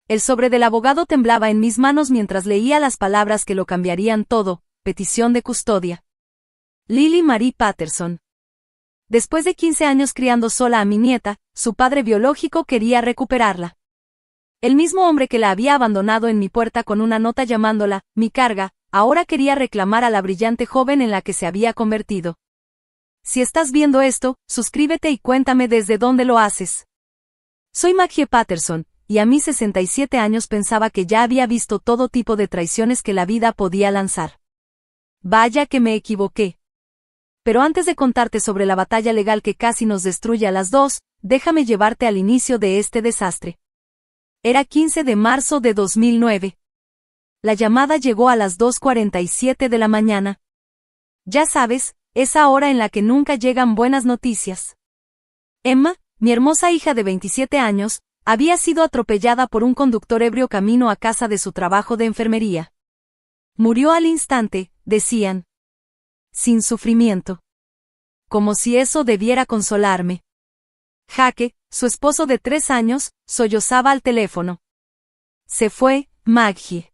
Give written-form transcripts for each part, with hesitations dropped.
El sobre del abogado temblaba en mis manos mientras leía las palabras que lo cambiarían todo: petición de custodia. Lily Marie Patterson. Después de 15 años criando sola a mi nieta, su padre biológico quería recuperarla. El mismo hombre que la había abandonado en mi puerta con una nota llamándola mi carga, ahora quería reclamar a la brillante joven en la que se había convertido. Si estás viendo esto, suscríbete y cuéntame desde dónde lo haces. Soy Maggie Patterson, y a mis 67 años pensaba que ya había visto todo tipo de traiciones que la vida podía lanzar. Vaya que me equivoqué. Pero antes de contarte sobre la batalla legal que casi nos destruye a las dos, déjame llevarte al inicio de este desastre. Era 15 de marzo de 2009. La llamada llegó a las 2:47 de la mañana. Ya sabes, esa hora en la que nunca llegan buenas noticias. Emma, mi hermosa hija de 27 años, había sido atropellada por un conductor ebrio camino a casa de su trabajo de enfermería. Murió al instante, decían. Sin sufrimiento. Como si eso debiera consolarme. Jake, su esposo de 3 años, sollozaba al teléfono. Se fue, Maggie.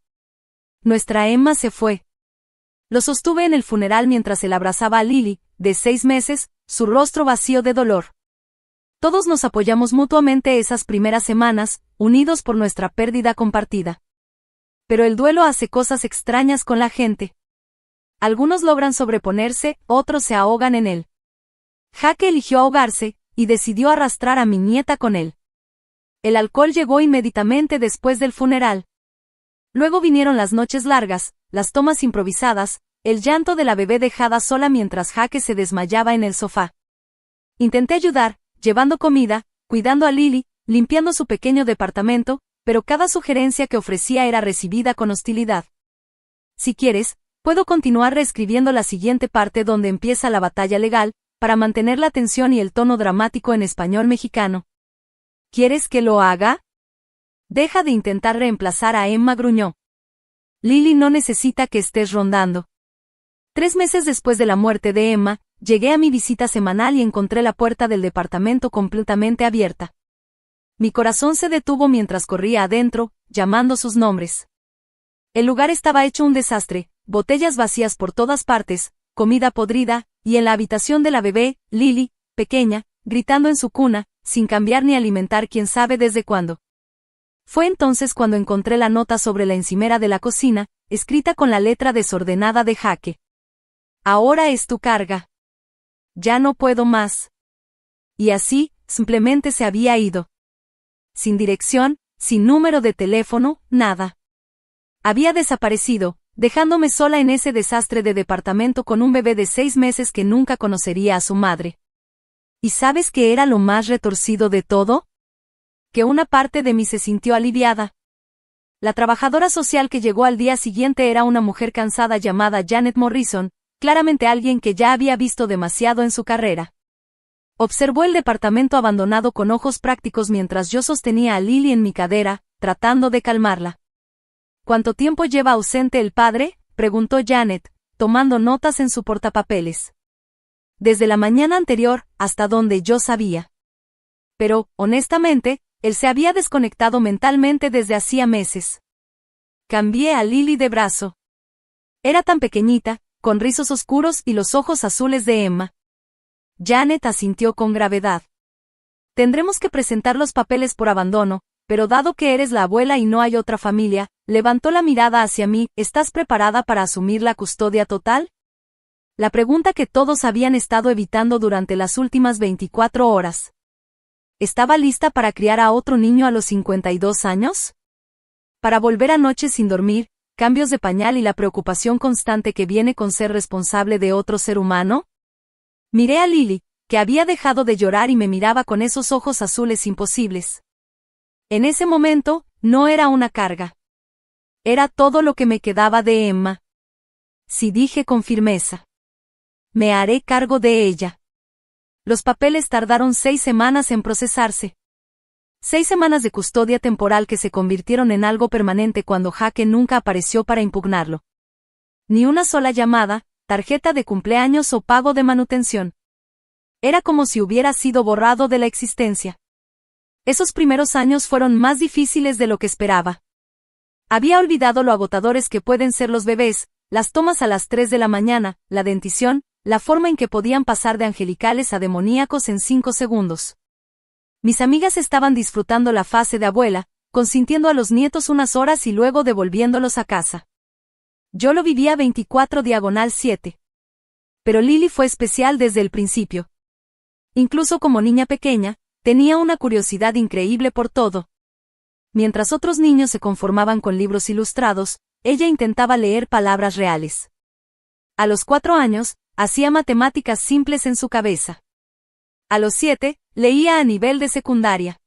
Nuestra Emma se fue. Lo sostuve en el funeral mientras él abrazaba a Lily, de 6 meses, su rostro vacío de dolor. Todos nos apoyamos mutuamente esas primeras semanas, unidos por nuestra pérdida compartida. Pero el duelo hace cosas extrañas con la gente. Algunos logran sobreponerse, otros se ahogan en él. Jake eligió ahogarse, y decidió arrastrar a mi nieta con él. El alcohol llegó inmediatamente después del funeral. Luego vinieron las noches largas, las tomas improvisadas, el llanto de la bebé dejada sola mientras Jake se desmayaba en el sofá. Intenté ayudar, llevando comida, cuidando a Lily, limpiando su pequeño departamento, pero cada sugerencia que ofrecía era recibida con hostilidad. Si quieres, puedo continuar reescribiendo la siguiente parte donde empieza la batalla legal, para mantener la tensión y el tono dramático en español mexicano. ¿Quieres que lo haga? Deja de intentar reemplazar a Emma, gruñó. Lily no necesita que estés rondando. 3 meses después de la muerte de Emma, llegué a mi visita semanal y encontré la puerta del departamento completamente abierta. Mi corazón se detuvo mientras corría adentro, llamando sus nombres. El lugar estaba hecho un desastre, botellas vacías por todas partes, comida podrida, y en la habitación de la bebé, Lily, pequeña, gritando en su cuna, sin cambiar ni alimentar quién sabe desde cuándo. Fue entonces cuando encontré la nota sobre la encimera de la cocina, escrita con la letra desordenada de Jake. Ahora es tu carga. Ya no puedo más. Y así, simplemente se había ido. Sin dirección, sin número de teléfono, nada. Había desaparecido, dejándome sola en ese desastre de departamento con un bebé de 6 meses que nunca conocería a su madre. ¿Y sabes qué era lo más retorcido de todo? Que una parte de mí se sintió aliviada. La trabajadora social que llegó al día siguiente era una mujer cansada llamada Janet Morrison, claramente alguien que ya había visto demasiado en su carrera. Observó el departamento abandonado con ojos prácticos mientras yo sostenía a Lily en mi cadera, tratando de calmarla. ¿Cuánto tiempo lleva ausente el padre?, preguntó Janet, tomando notas en su portapapeles. Desde la mañana anterior, hasta donde yo sabía. Pero, honestamente, él se había desconectado mentalmente desde hacía meses. Cambié a Lily de brazo. Era tan pequeñita, con rizos oscuros y los ojos azules de Emma. Janet asintió con gravedad. Tendremos que presentar los papeles por abandono, pero dado que eres la abuela y no hay otra familia, levantó la mirada hacia mí. ¿Estás preparada para asumir la custodia total? La pregunta que todos habían estado evitando durante las últimas 24 horas. ¿Estaba lista para criar a otro niño a los 52 años? Para volver a noches sin dormir, cambios de pañal y la preocupación constante que viene con ser responsable de otro ser humano? Miré a Lily, que había dejado de llorar y me miraba con esos ojos azules imposibles. En ese momento, no era una carga. Era todo lo que me quedaba de Emma. Sí, dije con firmeza. Me haré cargo de ella. Los papeles tardaron 6 semanas en procesarse. 6 semanas de custodia temporal que se convirtieron en algo permanente cuando Jake nunca apareció para impugnarlo. Ni una sola llamada, tarjeta de cumpleaños o pago de manutención. Era como si hubiera sido borrado de la existencia. Esos primeros años fueron más difíciles de lo que esperaba. Había olvidado lo agotadores que pueden ser los bebés, las tomas a las 3 de la mañana, la dentición, la forma en que podían pasar de angelicales a demoníacos en 5 segundos. Mis amigas estaban disfrutando la fase de abuela, consintiendo a los nietos unas horas y luego devolviéndolos a casa. Yo lo vivía 24/7. Pero Lily fue especial desde el principio. Incluso como niña pequeña, tenía una curiosidad increíble por todo. Mientras otros niños se conformaban con libros ilustrados, ella intentaba leer palabras reales. A los 4 años, hacía matemáticas simples en su cabeza. A los 7, leía a nivel de secundaria.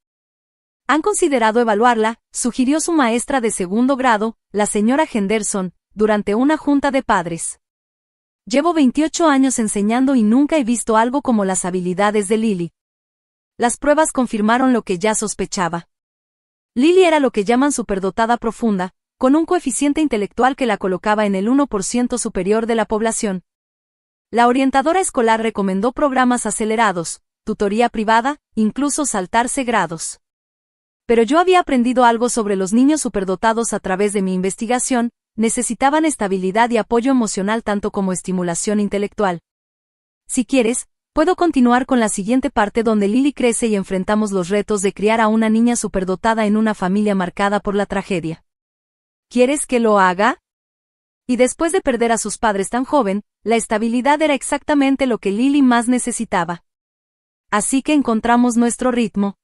¿Han considerado evaluarla?, sugirió su maestra de segundo grado, la señora Henderson, durante una junta de padres. Llevo 28 años enseñando y nunca he visto algo como las habilidades de Lily. Las pruebas confirmaron lo que ya sospechaba. Lily era lo que llaman superdotada profunda, con un coeficiente intelectual que la colocaba en el 1% superior de la población. La orientadora escolar recomendó programas acelerados, tutoría privada, incluso saltarse grados. Pero yo había aprendido algo sobre los niños superdotados a través de mi investigación. Necesitaban estabilidad y apoyo emocional tanto como estimulación intelectual. Si quieres, puedo continuar con la siguiente parte donde Lily crece y enfrentamos los retos de criar a una niña superdotada en una familia marcada por la tragedia. ¿Quieres que lo haga? Y después de perder a sus padres tan joven, la estabilidad era exactamente lo que Lily más necesitaba. Así que encontramos nuestro ritmo.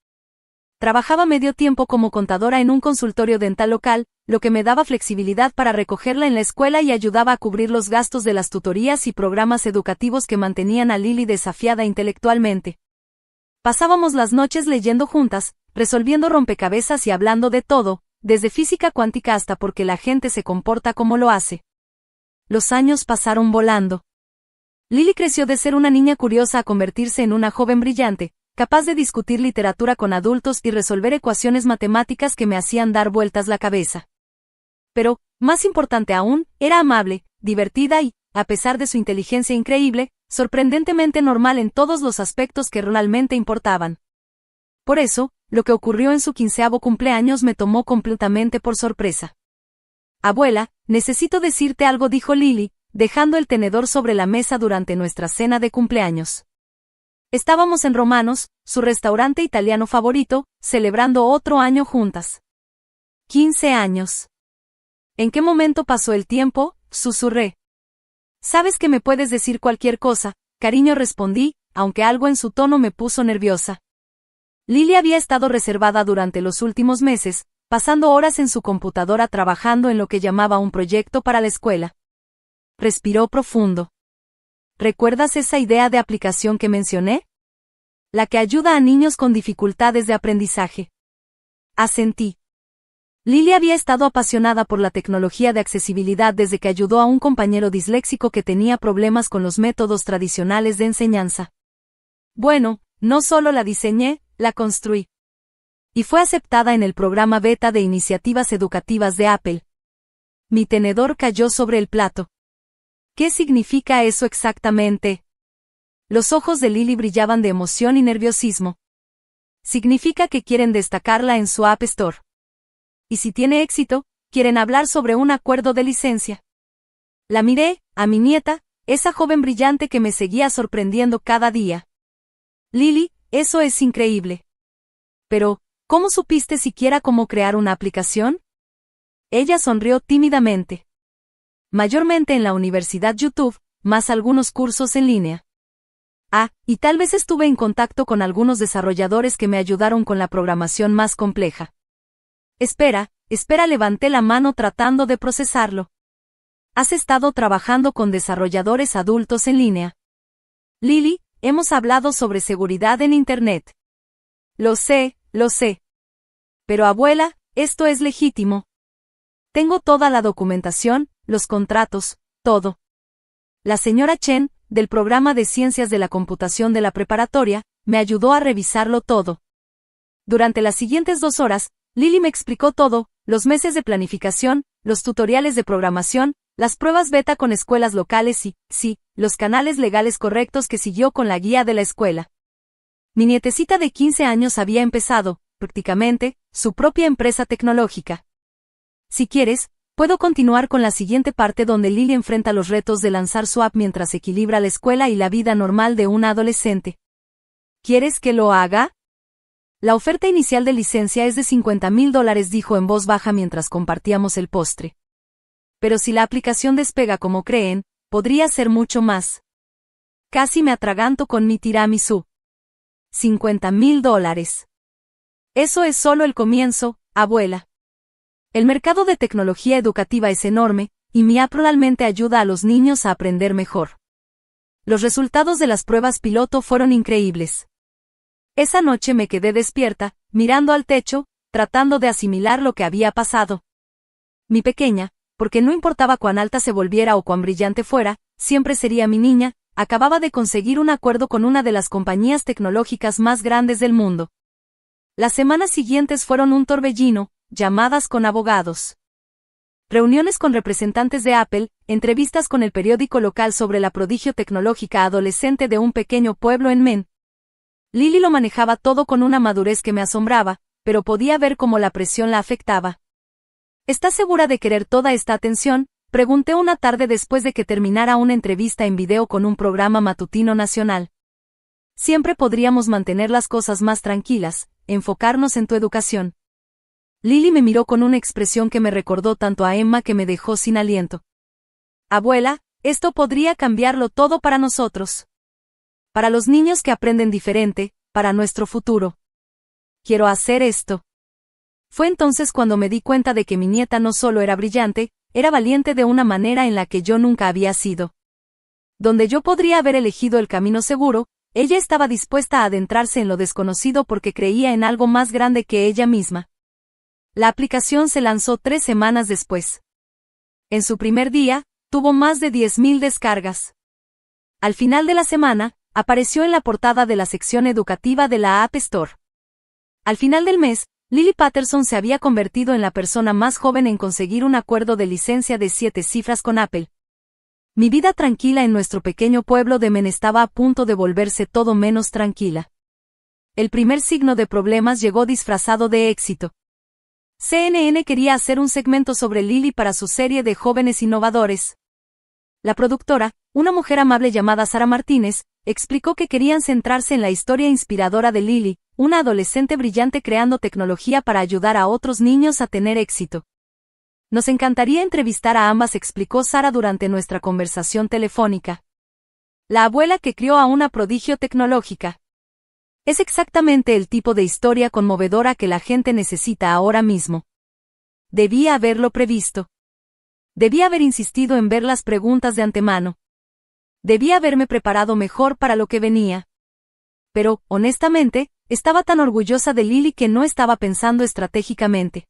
Trabajaba medio tiempo como contadora en un consultorio dental local, lo que me daba flexibilidad para recogerla en la escuela y ayudaba a cubrir los gastos de las tutorías y programas educativos que mantenían a Lily desafiada intelectualmente. Pasábamos las noches leyendo juntas, resolviendo rompecabezas y hablando de todo, desde física cuántica hasta por qué la gente se comporta como lo hace. Los años pasaron volando. Lily creció de ser una niña curiosa a convertirse en una joven brillante, capaz de discutir literatura con adultos y resolver ecuaciones matemáticas que me hacían dar vueltas la cabeza. Pero, más importante aún, era amable, divertida y, a pesar de su inteligencia increíble, sorprendentemente normal en todos los aspectos que realmente importaban. Por eso, lo que ocurrió en su 15º cumpleaños me tomó completamente por sorpresa. «Abuela, necesito decirte algo», dijo Lily, dejando el tenedor sobre la mesa durante nuestra cena de cumpleaños. Estábamos en Romanos, su restaurante italiano favorito, celebrando otro año juntas. 15 años. ¿En qué momento pasó el tiempo?, susurré. Sabes que me puedes decir cualquier cosa, cariño, respondí, aunque algo en su tono me puso nerviosa. Lily había estado reservada durante los últimos meses, pasando horas en su computadora trabajando en lo que llamaba un proyecto para la escuela. Respiró profundo. ¿Recuerdas esa idea de aplicación que mencioné? La que ayuda a niños con dificultades de aprendizaje. Asentí. Lily había estado apasionada por la tecnología de accesibilidad desde que ayudó a un compañero disléxico que tenía problemas con los métodos tradicionales de enseñanza. Bueno, no solo la diseñé, la construí. Y fue aceptada en el programa beta de iniciativas educativas de Apple. Mi tenedor cayó sobre el plato. ¿Qué significa eso exactamente? Los ojos de Lily brillaban de emoción y nerviosismo. Significa que quieren destacarla en su App Store. Y si tiene éxito, quieren hablar sobre un acuerdo de licencia. La miré, a mi nieta, esa joven brillante que me seguía sorprendiendo cada día. Lily, eso es increíble. Pero, ¿cómo supiste siquiera cómo crear una aplicación? Ella sonrió tímidamente. Mayormente en la universidad YouTube, más algunos cursos en línea. Y tal vez estuve en contacto con algunos desarrolladores que me ayudaron con la programación más compleja. Espera, levanté la mano tratando de procesarlo. ¿Has estado trabajando con desarrolladores adultos en línea? Lily, hemos hablado sobre seguridad en Internet. Lo sé. Pero abuela, esto es legítimo. Tengo toda la documentación, los contratos, todo. La señora Chen, del programa de Ciencias de la Computación de la preparatoria, me ayudó a revisarlo todo. Durante las siguientes 2 horas, Lily me explicó todo, los meses de planificación, los tutoriales de programación, las pruebas beta con escuelas locales y, sí, los canales legales correctos que siguió con la guía de la escuela. Mi nietecita de 15 años había empezado, prácticamente, su propia empresa tecnológica. Si quieres, puedo continuar con la siguiente parte donde Lily enfrenta los retos de lanzar su app mientras equilibra la escuela y la vida normal de una adolescente. ¿Quieres que lo haga? La oferta inicial de licencia es de $50,000, dijo en voz baja mientras compartíamos el postre. Pero si la aplicación despega como creen, podría ser mucho más. Casi me atraganto con mi tiramisú. $50,000. Eso es solo el comienzo, abuela. El mercado de tecnología educativa es enorme, y mi app realmente ayuda a los niños a aprender mejor. Los resultados de las pruebas piloto fueron increíbles. Esa noche me quedé despierta, mirando al techo, tratando de asimilar lo que había pasado. Mi pequeña, porque no importaba cuán alta se volviera o cuán brillante fuera, siempre sería mi niña, acababa de conseguir un acuerdo con una de las compañías tecnológicas más grandes del mundo. Las semanas siguientes fueron un torbellino, llamadas con abogados, reuniones con representantes de Apple, entrevistas con el periódico local sobre la prodigio tecnológica adolescente de un pequeño pueblo en Maine. Lily lo manejaba todo con una madurez que me asombraba, pero podía ver cómo la presión la afectaba. ¿Estás segura de querer toda esta atención?, pregunté una tarde después de que terminara una entrevista en video con un programa matutino nacional. Siempre podríamos mantener las cosas más tranquilas, enfocarnos en tu educación. Lily me miró con una expresión que me recordó tanto a Emma que me dejó sin aliento. Abuela, esto podría cambiarlo todo para nosotros. Para los niños que aprenden diferente, para nuestro futuro. Quiero hacer esto. Fue entonces cuando me di cuenta de que mi nieta no solo era brillante, era valiente de una manera en la que yo nunca había sido. Donde yo podría haber elegido el camino seguro, ella estaba dispuesta a adentrarse en lo desconocido porque creía en algo más grande que ella misma. La aplicación se lanzó 3 semanas después. En su primer día, tuvo más de 10,000 descargas. Al final de la semana, apareció en la portada de la sección educativa de la App Store. Al final del mes, Lily Patterson se había convertido en la persona más joven en conseguir un acuerdo de licencia de 7 cifras con Apple. Mi vida tranquila en nuestro pequeño pueblo de Maine estaba a punto de volverse todo menos tranquila. El primer signo de problemas llegó disfrazado de éxito. CNN quería hacer un segmento sobre Lily para su serie de jóvenes innovadores. La productora, una mujer amable llamada Sara Martínez, explicó que querían centrarse en la historia inspiradora de Lily, una adolescente brillante creando tecnología para ayudar a otros niños a tener éxito. Nos encantaría entrevistar a ambas, explicó Sara durante nuestra conversación telefónica. La abuela que crió a una prodigio tecnológica. Es exactamente el tipo de historia conmovedora que la gente necesita ahora mismo. Debía haberlo previsto. Debía haber insistido en ver las preguntas de antemano. Debía haberme preparado mejor para lo que venía. Pero, honestamente, estaba tan orgullosa de Lily que no estaba pensando estratégicamente.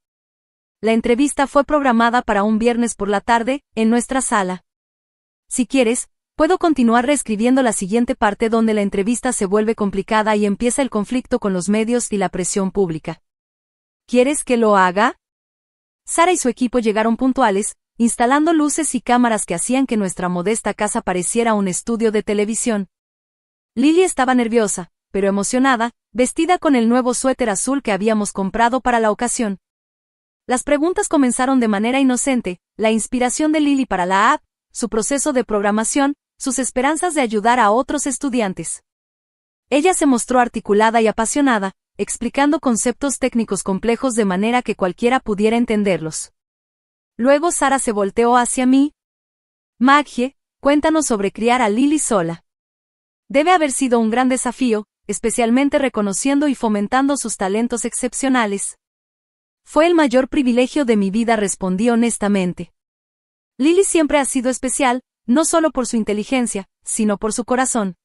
La entrevista fue programada para un viernes por la tarde, en nuestra sala. Si quieres, puedo continuar reescribiendo la siguiente parte donde la entrevista se vuelve complicada y empieza el conflicto con los medios y la presión pública. ¿Quieres que lo haga? Sara y su equipo llegaron puntuales, instalando luces y cámaras que hacían que nuestra modesta casa pareciera un estudio de televisión. Lily estaba nerviosa, pero emocionada, vestida con el nuevo suéter azul que habíamos comprado para la ocasión. Las preguntas comenzaron de manera inocente, la inspiración de Lily para la app, su proceso de programación, sus esperanzas de ayudar a otros estudiantes. Ella se mostró articulada y apasionada, explicando conceptos técnicos complejos de manera que cualquiera pudiera entenderlos. Luego Sara se volteó hacia mí. Maggie, cuéntanos sobre criar a Lily sola. Debe haber sido un gran desafío, especialmente reconociendo y fomentando sus talentos excepcionales. Fue el mayor privilegio de mi vida, respondí honestamente. Lily siempre ha sido especial, no solo por su inteligencia, sino por su corazón.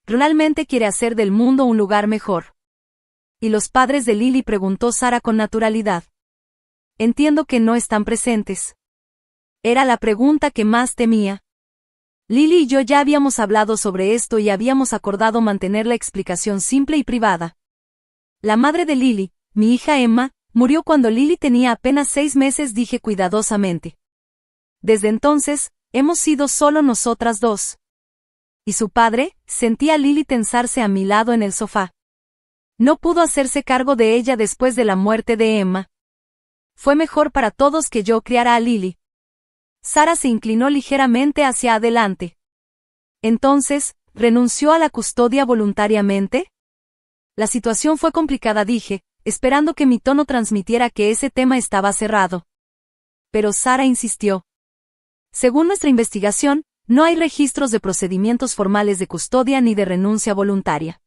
Realmente quiere hacer del mundo un lugar mejor. ¿Y los padres de Lily?, preguntó Sara con naturalidad. Entiendo que no están presentes. Era la pregunta que más temía. Lily y yo ya habíamos hablado sobre esto y habíamos acordado mantener la explicación simple y privada. La madre de Lily, mi hija Emma, murió cuando Lily tenía apenas 6 meses, dije cuidadosamente. Desde entonces, hemos sido solo nosotras dos. ¿Y su padre?, sentí a Lily tensarse a mi lado en el sofá. No pudo hacerse cargo de ella después de la muerte de Emma. Fue mejor para todos que yo criara a Lily. Sara se inclinó ligeramente hacia adelante. Entonces, ¿renunció a la custodia voluntariamente? La situación fue complicada, dije, esperando que mi tono transmitiera que ese tema estaba cerrado. Pero Sara insistió. Según nuestra investigación, no hay registros de procedimientos formales de custodia ni de renuncia voluntaria.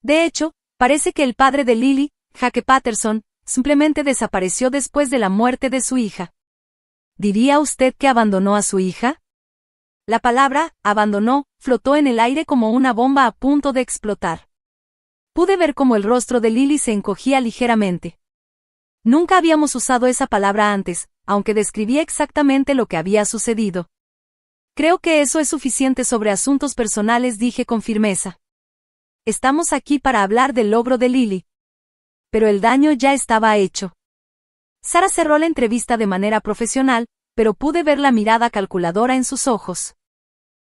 De hecho, parece que el padre de Lily, Jake Patterson, simplemente desapareció después de la muerte de su hija. ¿Diría usted que abandonó a su hija? La palabra, abandonó, flotó en el aire como una bomba a punto de explotar. Pude ver cómo el rostro de Lily se encogía ligeramente. Nunca habíamos usado esa palabra antes, aunque describía exactamente lo que había sucedido. Creo que eso es suficiente sobre asuntos personales, dije con firmeza. Estamos aquí para hablar del logro de Lily. Pero el daño ya estaba hecho. Sara cerró la entrevista de manera profesional, pero pude ver la mirada calculadora en sus ojos.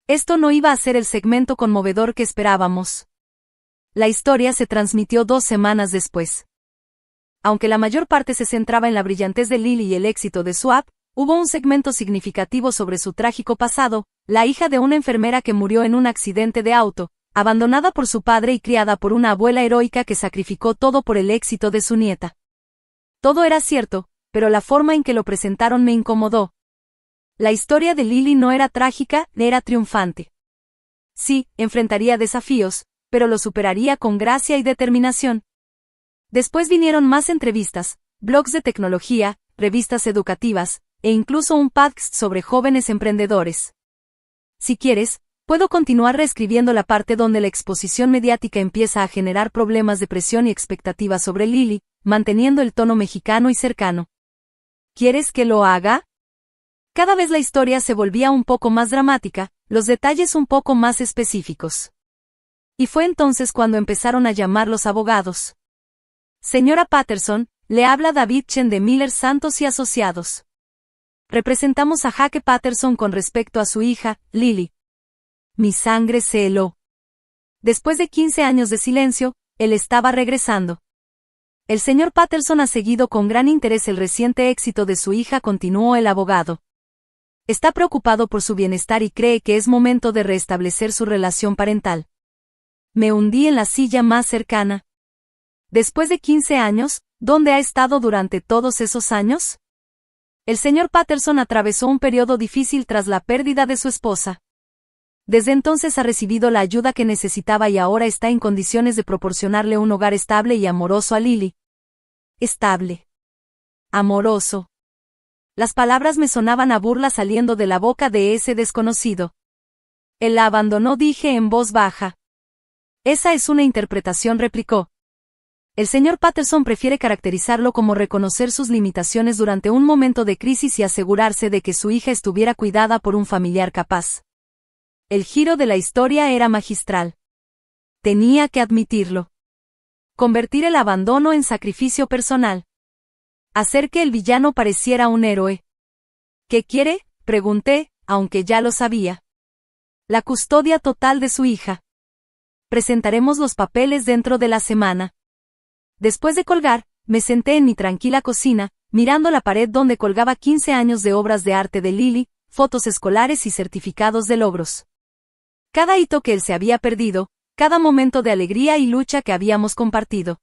Esto no iba a ser el segmento conmovedor que esperábamos. La historia se transmitió 2 semanas después. Aunque la mayor parte se centraba en la brillantez de Lily y el éxito de Swap, hubo un segmento significativo sobre su trágico pasado, la hija de una enfermera que murió en un accidente de auto, abandonada por su padre y criada por una abuela heroica que sacrificó todo por el éxito de su nieta. Todo era cierto, pero la forma en que lo presentaron me incomodó. La historia de Lily no era trágica, era triunfante. Sí, enfrentaría desafíos, pero lo superaría con gracia y determinación. Después vinieron más entrevistas, blogs de tecnología, revistas educativas, e incluso un podcast sobre jóvenes emprendedores. Si quieres, puedo continuar reescribiendo la parte donde la exposición mediática empieza a generar problemas de presión y expectativas sobre Lily, manteniendo el tono mexicano y cercano. ¿Quieres que lo haga? Cada vez la historia se volvía un poco más dramática, los detalles un poco más específicos. Y fue entonces cuando empezaron a llamar los abogados. Señora Patterson, le habla David Chen de Miller Santos y Asociados. Representamos a Jake Patterson con respecto a su hija, Lily. Mi sangre se heló. Después de 15 años de silencio, él estaba regresando. El señor Patterson ha seguido con gran interés el reciente éxito de su hija, continuó el abogado. Está preocupado por su bienestar y cree que es momento de restablecer su relación parental. Me hundí en la silla más cercana. Después de 15 años, ¿dónde ha estado durante todos esos años? El señor Patterson atravesó un periodo difícil tras la pérdida de su esposa. Desde entonces ha recibido la ayuda que necesitaba y ahora está en condiciones de proporcionarle un hogar estable y amoroso a Lily. Estable. Amoroso. Las palabras me sonaban a burla saliendo de la boca de ese desconocido. Él la abandonó, dije en voz baja. Esa es una interpretación, replicó. El señor Patterson prefiere caracterizarlo como reconocer sus limitaciones durante un momento de crisis y asegurarse de que su hija estuviera cuidada por un familiar capaz. El giro de la historia era magistral. Tenía que admitirlo. Convertir el abandono en sacrificio personal. Hacer que el villano pareciera un héroe. ¿Qué quiere?, pregunté, aunque ya lo sabía. La custodia total de su hija. Presentaremos los papeles dentro de la semana. Después de colgar, me senté en mi tranquila cocina, mirando la pared donde colgaba 15 años de obras de arte de Lily, fotos escolares y certificados de logros. Cada hito que él se había perdido, cada momento de alegría y lucha que habíamos compartido.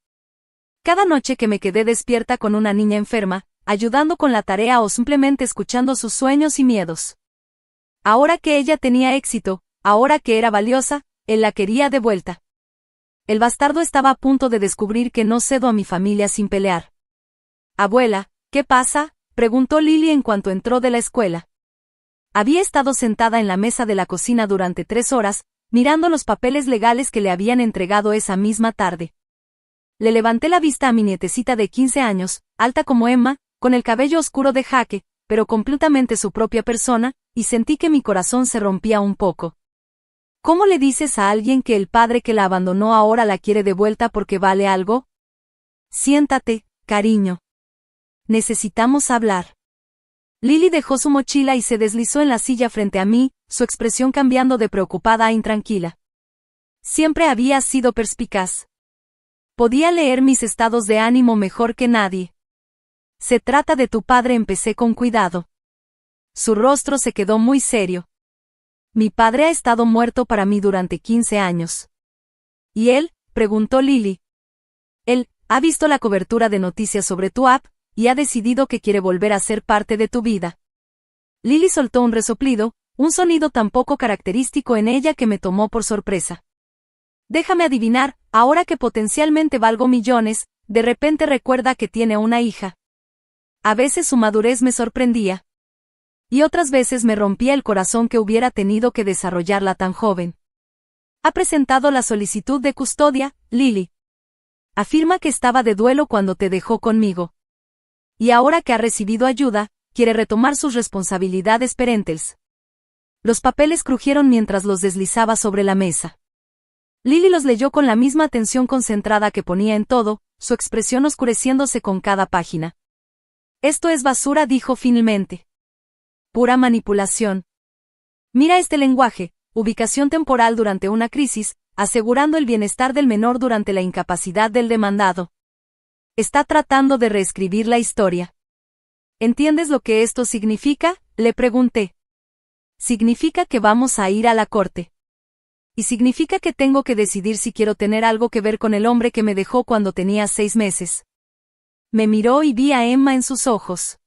Cada noche que me quedé despierta con una niña enferma, ayudando con la tarea o simplemente escuchando sus sueños y miedos. Ahora que ella tenía éxito, ahora que era valiosa, él la quería de vuelta. El bastardo estaba a punto de descubrir que no cedo a mi familia sin pelear. Abuela, ¿qué pasa?, preguntó Lily en cuanto entró de la escuela. Había estado sentada en la mesa de la cocina durante 3 horas, mirando los papeles legales que le habían entregado esa misma tarde. Le levanté la vista a mi nietecita de 15 años, alta como Emma, con el cabello oscuro de Jake, pero completamente su propia persona, y sentí que mi corazón se rompía un poco. ¿Cómo le dices a alguien que el padre que la abandonó ahora la quiere de vuelta porque vale algo? Siéntate, cariño. Necesitamos hablar. Lily dejó su mochila y se deslizó en la silla frente a mí, su expresión cambiando de preocupada a intranquila. Siempre había sido perspicaz. Podía leer mis estados de ánimo mejor que nadie. Se trata de tu padre, empecé con cuidado. Su rostro se quedó muy serio. Mi padre ha estado muerto para mí durante 15 años. ¿Y él?, preguntó Lily. Él ha visto la cobertura de noticias sobre tu app y ha decidido que quiere volver a ser parte de tu vida. Lily soltó un resoplido, un sonido tan poco característico en ella que me tomó por sorpresa. Déjame adivinar, ahora que potencialmente valgo millones, de repente recuerda que tiene una hija. A veces su madurez me sorprendía. Y otras veces me rompía el corazón que hubiera tenido que desarrollarla tan joven. Ha presentado la solicitud de custodia, Lily. Afirma que estaba de duelo cuando te dejó conmigo. Y ahora que ha recibido ayuda, quiere retomar sus responsabilidades parentales. Los papeles crujieron mientras los deslizaba sobre la mesa. Lily los leyó con la misma atención concentrada que ponía en todo, su expresión oscureciéndose con cada página. Esto es basura, dijo finalmente. Pura manipulación. Mira este lenguaje, ubicación temporal durante una crisis, asegurando el bienestar del menor durante la incapacidad del demandado. Está tratando de reescribir la historia. ¿Entiendes lo que esto significa?, le pregunté. Significa que vamos a ir a la corte. Y significa que tengo que decidir si quiero tener algo que ver con el hombre que me dejó cuando tenía 6 meses. Me miró y vi a Emma en sus ojos.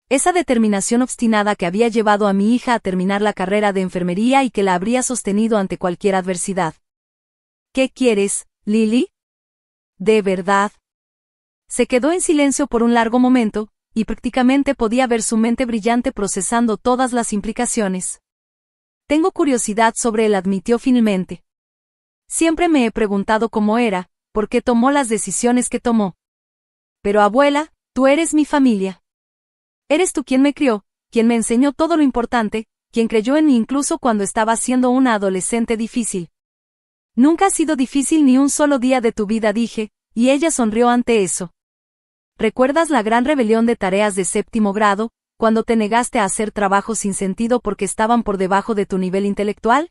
Esa determinación obstinada que había llevado a mi hija a terminar la carrera de enfermería y que la habría sostenido ante cualquier adversidad. ¿Qué quieres, Lily? ¿De verdad? Se quedó en silencio por un largo momento, y prácticamente podía ver su mente brillante procesando todas las implicaciones. Tengo curiosidad sobre él, admitió finalmente. Siempre me he preguntado cómo era, por qué tomó las decisiones que tomó. Pero abuela, tú eres mi familia. Eres tú quien me crió, quien me enseñó todo lo importante, quien creyó en mí incluso cuando estaba siendo una adolescente difícil. Nunca ha sido difícil ni un solo día de tu vida, dije, y ella sonrió ante eso. ¿Recuerdas la gran rebelión de tareas de 7º grado, cuando te negaste a hacer trabajos sin sentido porque estaban por debajo de tu nivel intelectual?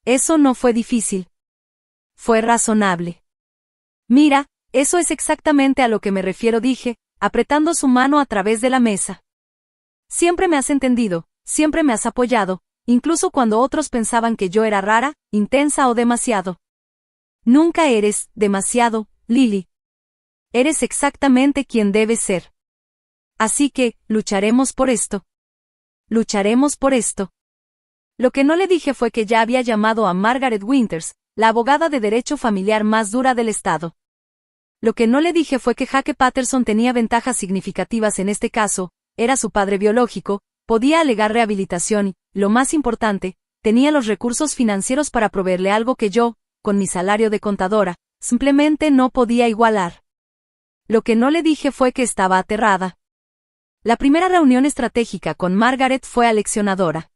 Eso no fue difícil. Fue razonable. Mira, eso es exactamente a lo que me refiero, dije, apretando su mano a través de la mesa. Siempre me has entendido, siempre me has apoyado, incluso cuando otros pensaban que yo era rara, intensa o demasiado. Nunca eres demasiado, Lily. Eres exactamente quien debes ser. Así que, lucharemos por esto. Lucharemos por esto. Lo que no le dije fue que ya había llamado a Margaret Winters, la abogada de derecho familiar más dura del estado. Lo que no le dije fue que Jake Patterson tenía ventajas significativas en este caso, era su padre biológico, podía alegar rehabilitación y, lo más importante, tenía los recursos financieros para proveerle algo que yo, con mi salario de contadora, simplemente no podía igualar. Lo que no le dije fue que estaba aterrada. La primera reunión estratégica con Margaret fue aleccionadora.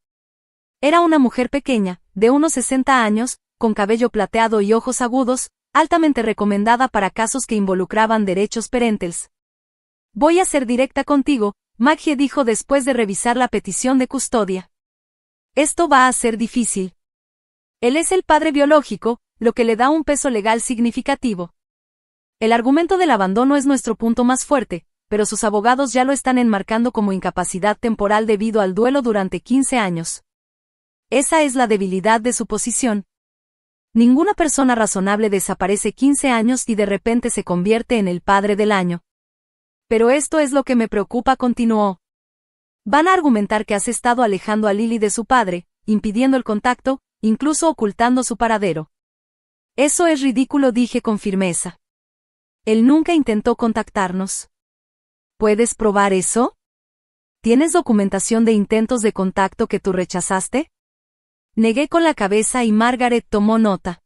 Era una mujer pequeña, de unos 60 años, con cabello plateado y ojos agudos, altamente recomendada para casos que involucraban derechos parentales. Voy a ser directa contigo, Maggie dijo después de revisar la petición de custodia. Esto va a ser difícil. Él es el padre biológico, lo que le da un peso legal significativo. El argumento del abandono es nuestro punto más fuerte, pero sus abogados ya lo están enmarcando como incapacidad temporal debido al duelo durante 15 años. Esa es la debilidad de su posición. Ninguna persona razonable desaparece 15 años y de repente se convierte en el padre del año. Pero esto es lo que me preocupa, continuó. Van a argumentar que has estado alejando a Lily de su padre, impidiendo el contacto, incluso ocultando su paradero. Eso es ridículo, dije con firmeza. Él nunca intentó contactarnos. ¿Puedes probar eso? ¿Tienes documentación de intentos de contacto que tú rechazaste? Negué con la cabeza y Margaret tomó nota.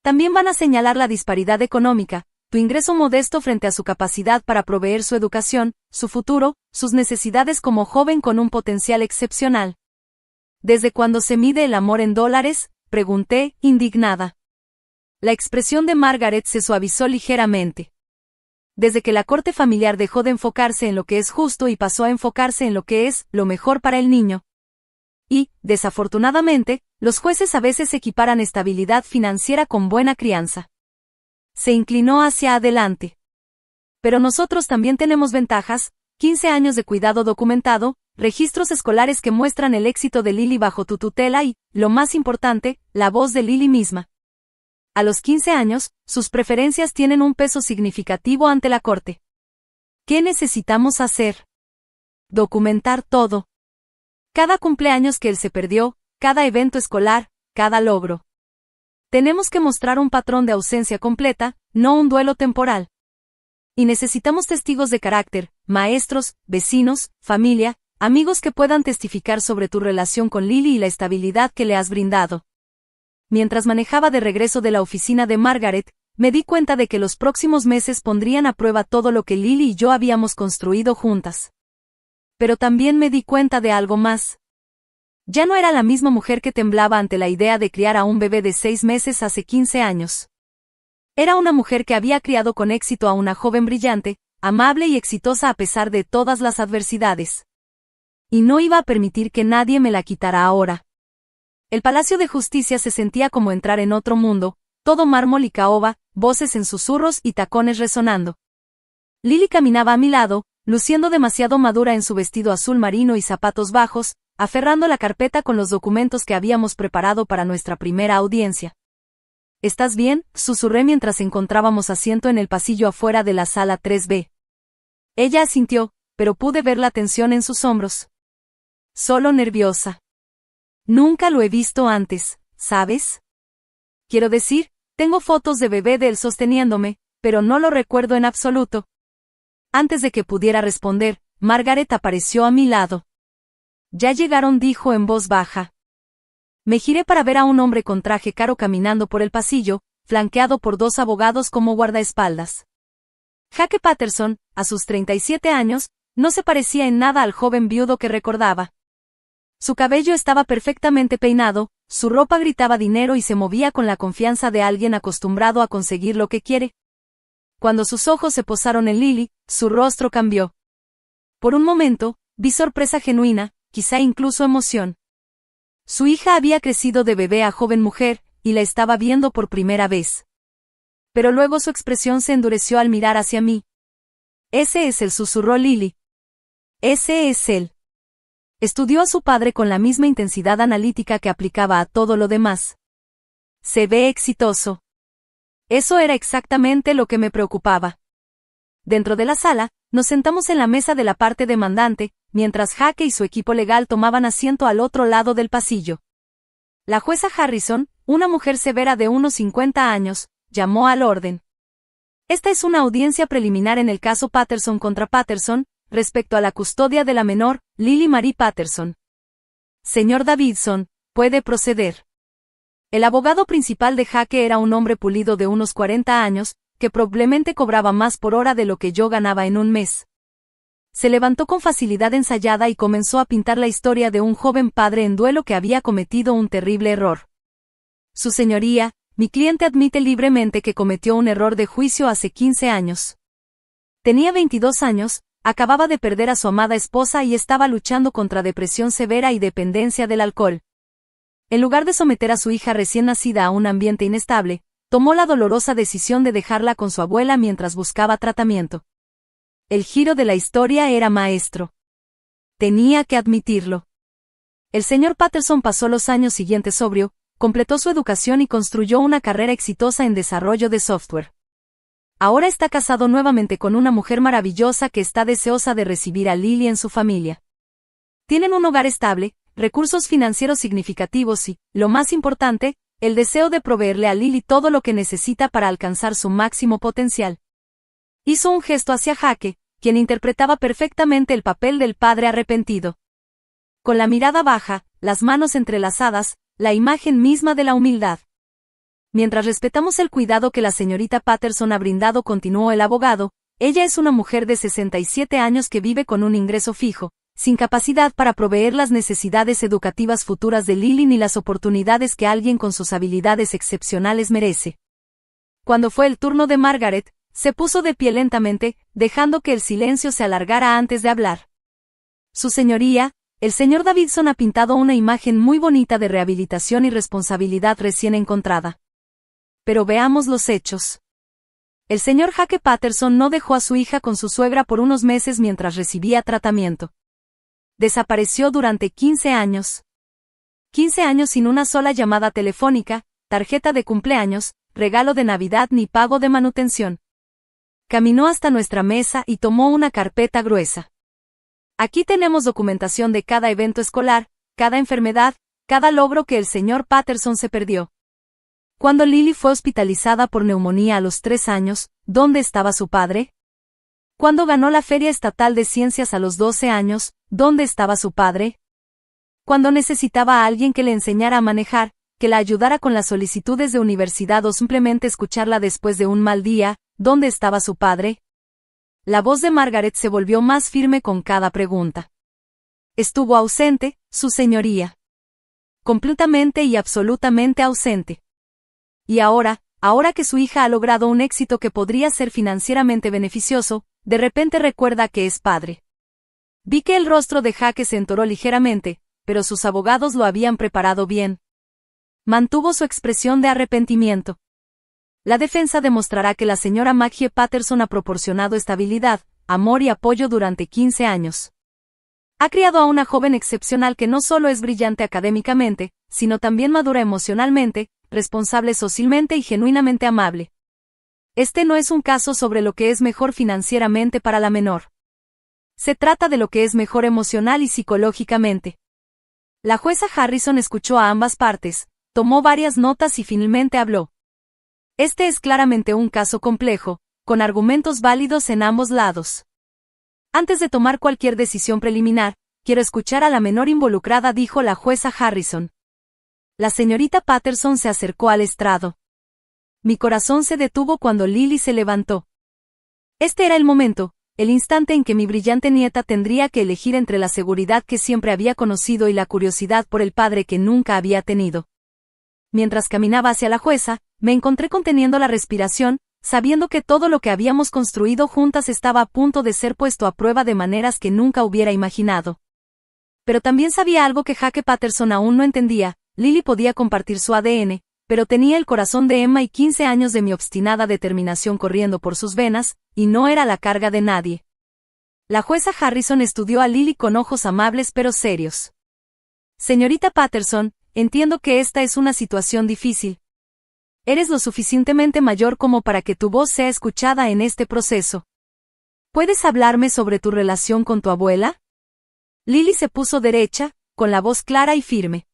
También van a señalar la disparidad económica, tu ingreso modesto frente a su capacidad para proveer su educación, su futuro, sus necesidades como joven con un potencial excepcional. ¿Desde cuándo se mide el amor en dólares?, pregunté, indignada. La expresión de Margaret se suavizó ligeramente. Desde que la corte familiar dejó de enfocarse en lo que es justo y pasó a enfocarse en lo que es lo mejor para el niño. Y, desafortunadamente, los jueces a veces equiparan estabilidad financiera con buena crianza. Se inclinó hacia adelante. Pero nosotros también tenemos ventajas: 15 años de cuidado documentado, registros escolares que muestran el éxito de Lily bajo tu tutela y, lo más importante, la voz de Lily misma. A los 15 años, sus preferencias tienen un peso significativo ante la corte. ¿Qué necesitamos hacer? Documentar todo. Cada cumpleaños que él se perdió, cada evento escolar, cada logro. Tenemos que mostrar un patrón de ausencia completa, no un duelo temporal. Y necesitamos testigos de carácter, maestros, vecinos, familia, amigos que puedan testificar sobre tu relación con Lily y la estabilidad que le has brindado. Mientras manejaba de regreso de la oficina de Margaret, me di cuenta de que los próximos meses pondrían a prueba todo lo que Lily y yo habíamos construido juntas. Pero también me di cuenta de algo más. Ya no era la misma mujer que temblaba ante la idea de criar a un bebé de 6 meses hace 15 años. Era una mujer que había criado con éxito a una joven brillante, amable y exitosa a pesar de todas las adversidades. Y no iba a permitir que nadie me la quitara ahora. El Palacio de Justicia se sentía como entrar en otro mundo, todo mármol y caoba, voces en susurros y tacones resonando. Lily caminaba a mi lado, luciendo demasiado madura en su vestido azul marino y zapatos bajos, aferrando la carpeta con los documentos que habíamos preparado para nuestra primera audiencia. ¿Estás bien?, susurré mientras encontrábamos asiento en el pasillo afuera de la sala 3B. Ella asintió, pero pude ver la tensión en sus hombros. Solo nerviosa. Nunca lo he visto antes, ¿sabes? Quiero decir, tengo fotos de bebé de él sosteniéndome, pero no lo recuerdo en absoluto. Antes de que pudiera responder, Margaret apareció a mi lado. Ya llegaron, dijo en voz baja. Me giré para ver a un hombre con traje caro caminando por el pasillo, flanqueado por 2 abogados como guardaespaldas. Jake Patterson, a sus 37 años, no se parecía en nada al joven viudo que recordaba. Su cabello estaba perfectamente peinado, su ropa gritaba dinero y se movía con la confianza de alguien acostumbrado a conseguir lo que quiere. Cuando sus ojos se posaron en Lily, su rostro cambió. Por un momento, vi sorpresa genuina, quizá incluso emoción. Su hija había crecido de bebé a joven mujer, y la estaba viendo por primera vez. Pero luego su expresión se endureció al mirar hacia mí. Ese es él, susurró Lily. Ese es él. Estudió a su padre con la misma intensidad analítica que aplicaba a todo lo demás. Se ve exitoso. Eso era exactamente lo que me preocupaba. Dentro de la sala, nos sentamos en la mesa de la parte demandante, mientras Jake y su equipo legal tomaban asiento al otro lado del pasillo. La jueza Harrison, una mujer severa de unos 50 años, llamó al orden. Esta es una audiencia preliminar en el caso Patterson contra Patterson, respecto a la custodia de la menor, Lily Marie Patterson. Señor Davidson, puede proceder. El abogado principal de Jake era un hombre pulido de unos 40 años, que probablemente cobraba más por hora de lo que yo ganaba en un mes. Se levantó con facilidad ensayada y comenzó a pintar la historia de un joven padre en duelo que había cometido un terrible error. Su señoría, mi cliente admite libremente que cometió un error de juicio hace 15 años. Tenía 22 años, acababa de perder a su amada esposa y estaba luchando contra depresión severa y dependencia del alcohol. En lugar de someter a su hija recién nacida a un ambiente inestable, tomó la dolorosa decisión de dejarla con su abuela mientras buscaba tratamiento. El giro de la historia era maestro. Tenía que admitirlo. El señor Patterson pasó los años siguientes sobrio, completó su educación y construyó una carrera exitosa en desarrollo de software. Ahora está casado nuevamente con una mujer maravillosa que está deseosa de recibir a Lily en su familia. Tienen un hogar estable, recursos financieros significativos y, lo más importante, el deseo de proveerle a Lily todo lo que necesita para alcanzar su máximo potencial. Hizo un gesto hacia Jake, quien interpretaba perfectamente el papel del padre arrepentido. Con la mirada baja, las manos entrelazadas, la imagen misma de la humildad. Mientras respetamos el cuidado que la señorita Patterson ha brindado, continuó el abogado, ella es una mujer de 67 años que vive con un ingreso fijo, sin capacidad para proveer las necesidades educativas futuras de Lily ni las oportunidades que alguien con sus habilidades excepcionales merece. Cuando fue el turno de Margaret, se puso de pie lentamente, dejando que el silencio se alargara antes de hablar. Su señoría, el señor Davidson ha pintado una imagen muy bonita de rehabilitación y responsabilidad recién encontrada. Pero veamos los hechos. El señor Jaque Patterson no dejó a su hija con su suegra por unos meses mientras recibía tratamiento. Desapareció durante 15 años. 15 años sin una sola llamada telefónica, tarjeta de cumpleaños, regalo de Navidad ni pago de manutención. Caminó hasta nuestra mesa y tomó una carpeta gruesa. Aquí tenemos documentación de cada evento escolar, cada enfermedad, cada logro que el señor Patterson se perdió. Cuando Lily fue hospitalizada por neumonía a los 3 años, ¿dónde estaba su padre? Cuando ganó la Feria Estatal de Ciencias a los 12 años, ¿dónde estaba su padre? Cuando necesitaba a alguien que le enseñara a manejar, que la ayudara con las solicitudes de universidad o simplemente escucharla después de un mal día, ¿dónde estaba su padre? La voz de Margaret se volvió más firme con cada pregunta. Estuvo ausente, su señoría. Completamente y absolutamente ausente. Y ahora que su hija ha logrado un éxito que podría ser financieramente beneficioso, de repente recuerda que es padre. Vi que el rostro de Jaque se entoró ligeramente, pero sus abogados lo habían preparado bien. Mantuvo su expresión de arrepentimiento. La defensa demostrará que la señora Maggie Patterson ha proporcionado estabilidad, amor y apoyo durante 15 años. Ha criado a una joven excepcional que no solo es brillante académicamente, sino también madura emocionalmente, responsable socialmente y genuinamente amable. Este no es un caso sobre lo que es mejor financieramente para la menor. Se trata de lo que es mejor emocional y psicológicamente. La jueza Harrison escuchó a ambas partes, tomó varias notas y finalmente habló. Este es claramente un caso complejo, con argumentos válidos en ambos lados. Antes de tomar cualquier decisión preliminar, quiero escuchar a la menor involucrada, dijo la jueza Harrison. La señorita Patterson se acercó al estrado. Mi corazón se detuvo cuando Lily se levantó. Este era el momento, el instante en que mi brillante nieta tendría que elegir entre la seguridad que siempre había conocido y la curiosidad por el padre que nunca había tenido. Mientras caminaba hacia la jueza, me encontré conteniendo la respiración, sabiendo que todo lo que habíamos construido juntas estaba a punto de ser puesto a prueba de maneras que nunca hubiera imaginado. Pero también sabía algo que Jaque Patterson aún no entendía. Lily podía compartir su ADN, pero tenía el corazón de Emma y 15 años de mi obstinada determinación corriendo por sus venas, y no era la carga de nadie. La jueza Harrison estudió a Lily con ojos amables pero serios. Señorita Patterson, entiendo que esta es una situación difícil. Eres lo suficientemente mayor como para que tu voz sea escuchada en este proceso. ¿Puedes hablarme sobre tu relación con tu abuela? Lily se puso derecha, con la voz clara y firme.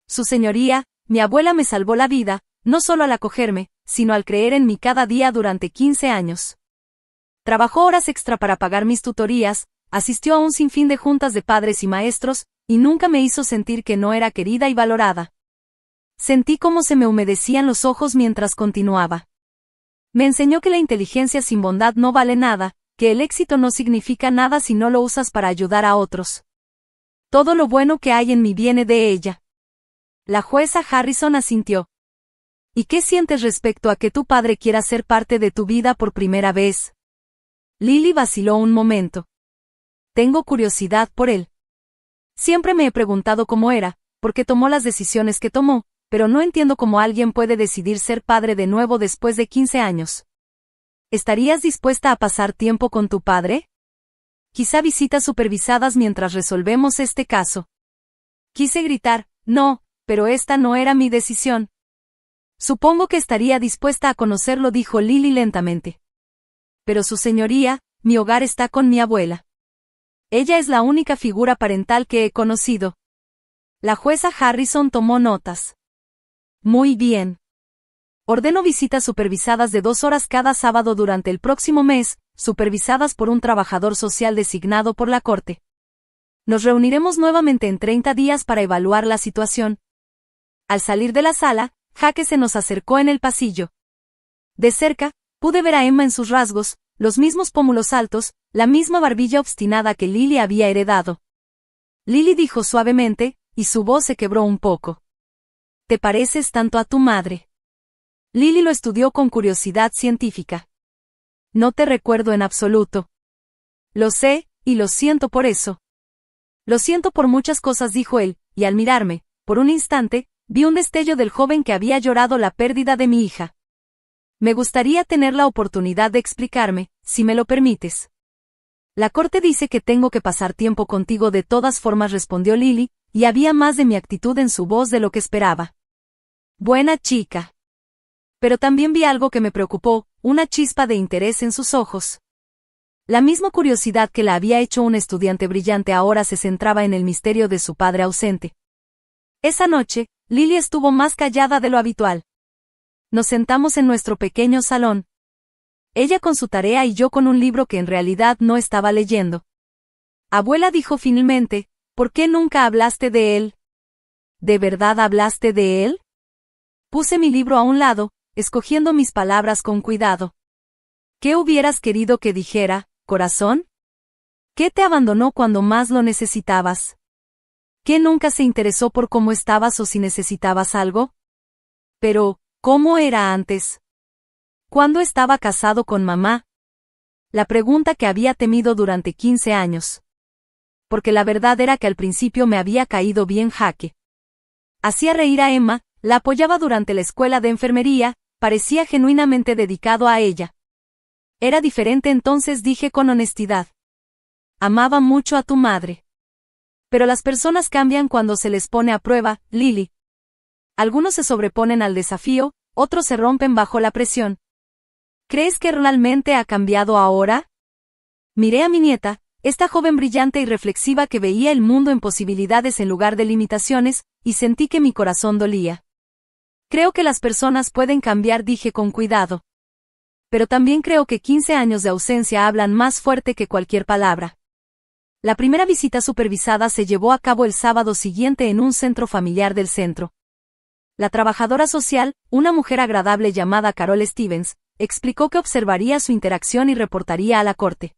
Su señoría, mi abuela me salvó la vida, no solo al acogerme, sino al creer en mí cada día durante 15 años. Trabajó horas extra para pagar mis tutorías, asistió a un sinfín de juntas de padres y maestros, y nunca me hizo sentir que no era querida y valorada. Sentí cómo se me humedecían los ojos mientras continuaba. Me enseñó que la inteligencia sin bondad no vale nada, que el éxito no significa nada si no lo usas para ayudar a otros. Todo lo bueno que hay en mí viene de ella. La jueza Harrison asintió. ¿Y qué sientes respecto a que tu padre quiera ser parte de tu vida por primera vez? Lily vaciló un momento. Tengo curiosidad por él. Siempre me he preguntado cómo era, por qué tomó las decisiones que tomó, pero no entiendo cómo alguien puede decidir ser padre de nuevo después de 15 años. ¿Estarías dispuesta a pasar tiempo con tu padre? Quizá visitas supervisadas mientras resolvemos este caso. Quise gritar, no, pero esta no era mi decisión. Supongo que estaría dispuesta a conocerlo, dijo Lily lentamente. Pero su señoría, mi hogar está con mi abuela. Ella es la única figura parental que he conocido. La jueza Harrison tomó notas. Muy bien. Ordeno visitas supervisadas de 2 horas cada sábado durante el próximo mes, supervisadas por un trabajador social designado por la corte. Nos reuniremos nuevamente en 30 días para evaluar la situación. Al salir de la sala, Jaque se nos acercó en el pasillo. De cerca, pude ver a Emma en sus rasgos, los mismos pómulos altos, la misma barbilla obstinada que Lily había heredado. Lily dijo suavemente, y su voz se quebró un poco. ¿Te pareces tanto a tu madre? Lily lo estudió con curiosidad científica. No te recuerdo en absoluto. Lo sé, y lo siento por eso. Lo siento por muchas cosas, dijo él, y al mirarme, por un instante, vi un destello del joven que había llorado la pérdida de mi hija. Me gustaría tener la oportunidad de explicarme, si me lo permites. La corte dice que tengo que pasar tiempo contigo de todas formas, respondió Lily, y había más de mi actitud en su voz de lo que esperaba. Buena chica. Pero también vi algo que me preocupó, una chispa de interés en sus ojos. La misma curiosidad que la había hecho un estudiante brillante ahora se centraba en el misterio de su padre ausente. Esa noche, Lily estuvo más callada de lo habitual. Nos sentamos en nuestro pequeño salón. Ella con su tarea y yo con un libro que en realidad no estaba leyendo. Abuela, dijo finalmente, ¿por qué nunca hablaste de él? ¿De verdad hablaste de él? Puse mi libro a un lado, escogiendo mis palabras con cuidado. ¿Qué hubieras querido que dijera, corazón? ¿Qué te abandonó cuando más lo necesitabas? ¿Qué nunca se interesó por cómo estabas o si necesitabas algo? Pero, ¿cómo era antes? ¿Cuándo estaba casado con mamá? La pregunta que había temido durante 15 años. Porque la verdad era que al principio me había caído bien Jake. Hacía reír a Emma, la apoyaba durante la escuela de enfermería, parecía genuinamente dedicado a ella. Era diferente entonces, dije con honestidad. Amaba mucho a tu madre. Pero las personas cambian cuando se les pone a prueba, Lily. Algunos se sobreponen al desafío, otros se rompen bajo la presión. ¿Crees que realmente ha cambiado ahora? Miré a mi nieta, esta joven brillante y reflexiva que veía el mundo en posibilidades en lugar de limitaciones, y sentí que mi corazón dolía. Creo que las personas pueden cambiar, dije con cuidado. Pero también creo que 15 años de ausencia hablan más fuerte que cualquier palabra. La primera visita supervisada se llevó a cabo el sábado siguiente en un centro familiar del centro. La trabajadora social, una mujer agradable llamada Carol Stevens, explicó que observaría su interacción y reportaría a la corte.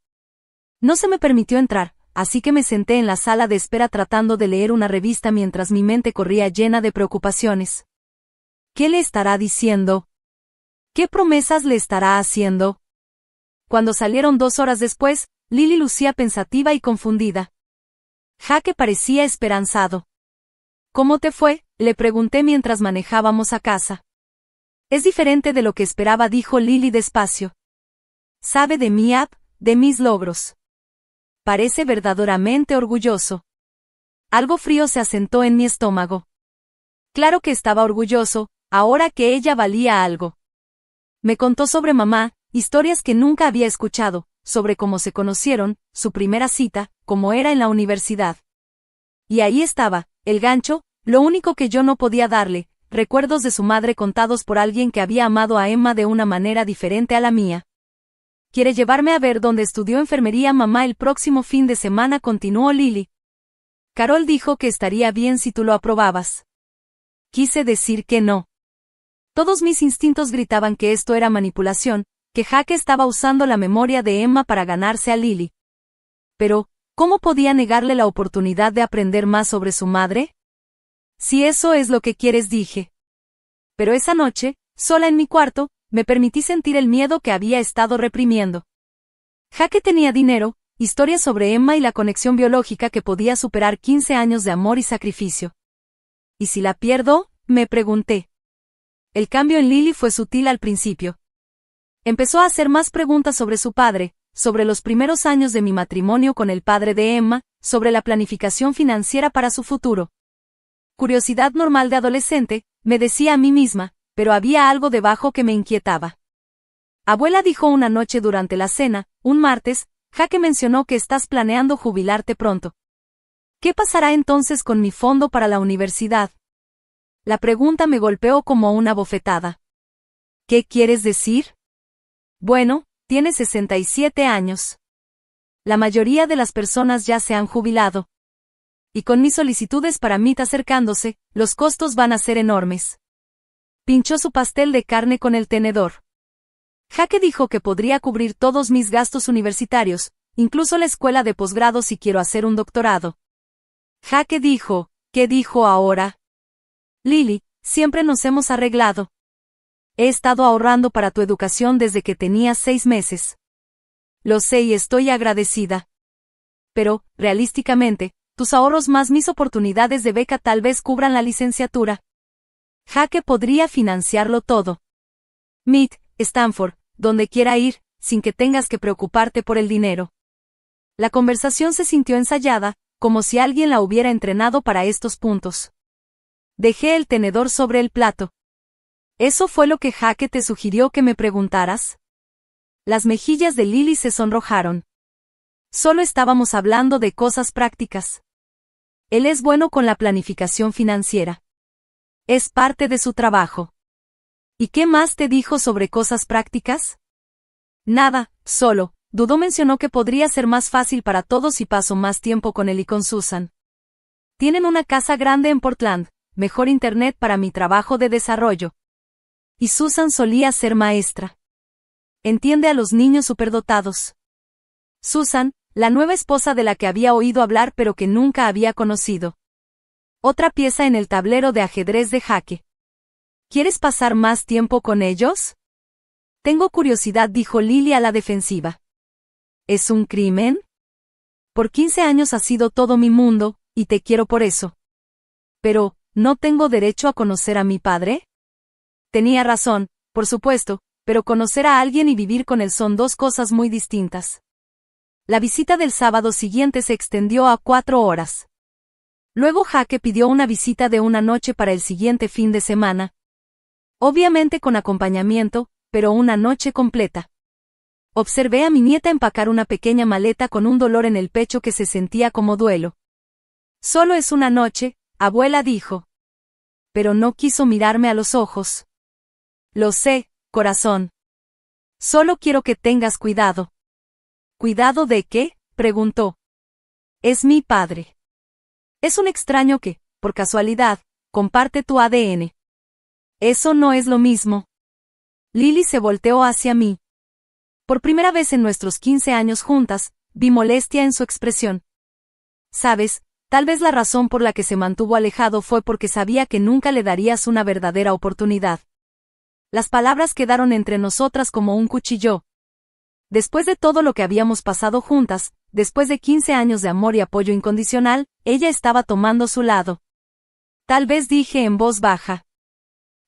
No se me permitió entrar, así que me senté en la sala de espera tratando de leer una revista mientras mi mente corría llena de preocupaciones. ¿Qué le estará diciendo? ¿Qué promesas le estará haciendo? Cuando salieron 2 horas después, Lily lucía pensativa y confundida. Jake parecía esperanzado. ¿Cómo te fue?, le pregunté mientras manejábamos a casa. Es diferente de lo que esperaba, dijo Lily despacio. Sabe de mi de mis logros. Parece verdaderamente orgulloso. Algo frío se asentó en mi estómago. Claro que estaba orgulloso, ahora que ella valía algo. Me contó sobre mamá, historias que nunca había escuchado, sobre cómo se conocieron, su primera cita, cómo era en la universidad. Y ahí estaba, el gancho, lo único que yo no podía darle, recuerdos de su madre contados por alguien que había amado a Emma de una manera diferente a la mía. ¿Quiere llevarme a ver dónde estudió enfermería mamá el próximo fin de semana?, continuó Lily. Carol dijo que estaría bien si tú lo aprobabas. Quise decir que no. Todos mis instintos gritaban que esto era manipulación, que Jake estaba usando la memoria de Emma para ganarse a Lily. Pero, ¿cómo podía negarle la oportunidad de aprender más sobre su madre? Si eso es lo que quieres, dije. Pero esa noche, sola en mi cuarto, me permití sentir el miedo que había estado reprimiendo. Jake tenía dinero, historias sobre Emma y la conexión biológica que podía superar 15 años de amor y sacrificio. ¿Y si la pierdo?, me pregunté. El cambio en Lily fue sutil al principio. Empezó a hacer más preguntas sobre su padre, sobre los primeros años de mi matrimonio con el padre de Emma, sobre la planificación financiera para su futuro. Curiosidad normal de adolescente, me decía a mí misma, pero había algo debajo que me inquietaba. Abuela, dijo una noche durante la cena, un martes, Jake mencionó que estás planeando jubilarte pronto. ¿Qué pasará entonces con mi fondo para la universidad? La pregunta me golpeó como una bofetada. ¿Qué quieres decir? Bueno, tienes 67 años. La mayoría de las personas ya se han jubilado. Y con mis solicitudes para MIT acercándose, los costos van a ser enormes. Pinchó su pastel de carne con el tenedor. Jake dijo que podría cubrir todos mis gastos universitarios, incluso la escuela de posgrado si quiero hacer un doctorado. Jake dijo, ¿qué dijo ahora? Lily, siempre nos hemos arreglado. He estado ahorrando para tu educación desde que tenías 6 meses. Lo sé y estoy agradecida. Pero, realísticamente, tus ahorros más mis oportunidades de beca tal vez cubran la licenciatura. Jake podría financiarlo todo. MIT, Stanford, donde quiera ir, sin que tengas que preocuparte por el dinero. La conversación se sintió ensayada, como si alguien la hubiera entrenado para estos puntos. Dejé el tenedor sobre el plato. ¿Eso fue lo que Jake te sugirió que me preguntaras? Las mejillas de Lily se sonrojaron. Solo estábamos hablando de cosas prácticas. Él es bueno con la planificación financiera. Es parte de su trabajo. ¿Y qué más te dijo sobre cosas prácticas? Nada, solo, mencionó que podría ser más fácil para todos si paso más tiempo con él y con Susan. Tienen una casa grande en Portland, mejor internet para mi trabajo de desarrollo. Y Susan solía ser maestra. Entiende a los niños superdotados. Susan, la nueva esposa de la que había oído hablar pero que nunca había conocido. Otra pieza en el tablero de ajedrez de Jake. ¿Quieres pasar más tiempo con ellos? Tengo curiosidad, dijo Lily a la defensiva. ¿Es un crimen? Por 15 años has sido todo mi mundo, y te quiero por eso. Pero, ¿no tengo derecho a conocer a mi padre? Tenía razón, por supuesto, pero conocer a alguien y vivir con él son dos cosas muy distintas. La visita del sábado siguiente se extendió a 4 horas. Luego Jake pidió una visita de una noche para el siguiente fin de semana. Obviamente con acompañamiento, pero una noche completa. Observé a mi nieta empacar una pequeña maleta con un dolor en el pecho que se sentía como duelo. Solo es una noche, abuela dijo. Pero no quiso mirarme a los ojos. Lo sé, corazón. Solo quiero que tengas cuidado. ¿Cuidado de qué?, preguntó. Es mi padre. Es un extraño que, por casualidad, comparte tu ADN. Eso no es lo mismo. Lily se volteó hacia mí. Por primera vez en nuestros 15 años juntas, vi molestia en su expresión. Sabes, tal vez la razón por la que se mantuvo alejado fue porque sabía que nunca le darías una verdadera oportunidad. Las palabras quedaron entre nosotras como un cuchillo. Después de todo lo que habíamos pasado juntas, después de 15 años de amor y apoyo incondicional, ella estaba tomando su lado. Tal vez dije en voz baja.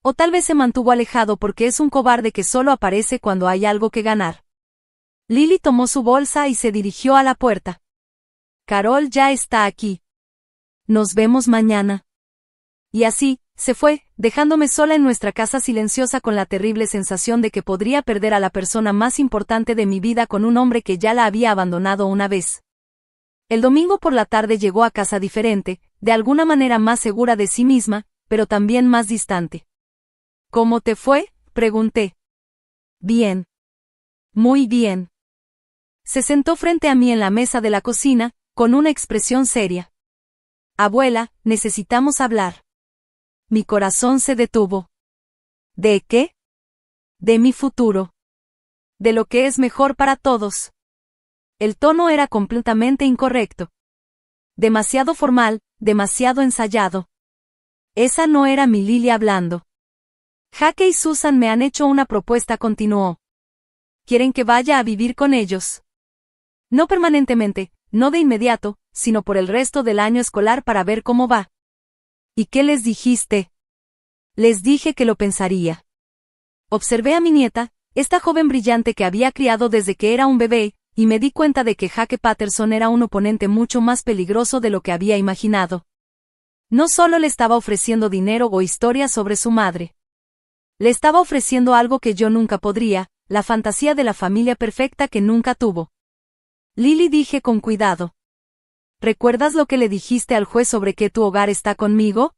O tal vez se mantuvo alejado porque es un cobarde que solo aparece cuando hay algo que ganar. Lily tomó su bolsa y se dirigió a la puerta. Carol ya está aquí. Nos vemos mañana. Y así, se fue, dejándome sola en nuestra casa silenciosa con la terrible sensación de que podría perder a la persona más importante de mi vida con un hombre que ya la había abandonado una vez. El domingo por la tarde llegó a casa diferente, de alguna manera más segura de sí misma, pero también más distante. ¿Cómo te fue?, pregunté. Bien. Muy bien. Se sentó frente a mí en la mesa de la cocina, con una expresión seria. Abuela, necesitamos hablar. Mi corazón se detuvo. ¿De qué? De mi futuro. De lo que es mejor para todos. El tono era completamente incorrecto. Demasiado formal, demasiado ensayado. Esa no era mi Lily hablando. Jake y Susan me han hecho una propuesta, continuó. Quieren que vaya a vivir con ellos. No permanentemente, no de inmediato, sino por el resto del año escolar para ver cómo va. ¿Y qué les dijiste? Les dije que lo pensaría. Observé a mi nieta, esta joven brillante que había criado desde que era un bebé, y me di cuenta de que Jake Patterson era un oponente mucho más peligroso de lo que había imaginado. No solo le estaba ofreciendo dinero o historias sobre su madre. Le estaba ofreciendo algo que yo nunca podría, la fantasía de la familia perfecta que nunca tuvo. Lily, dije con cuidado. ¿Recuerdas lo que le dijiste al juez sobre que tu hogar está conmigo?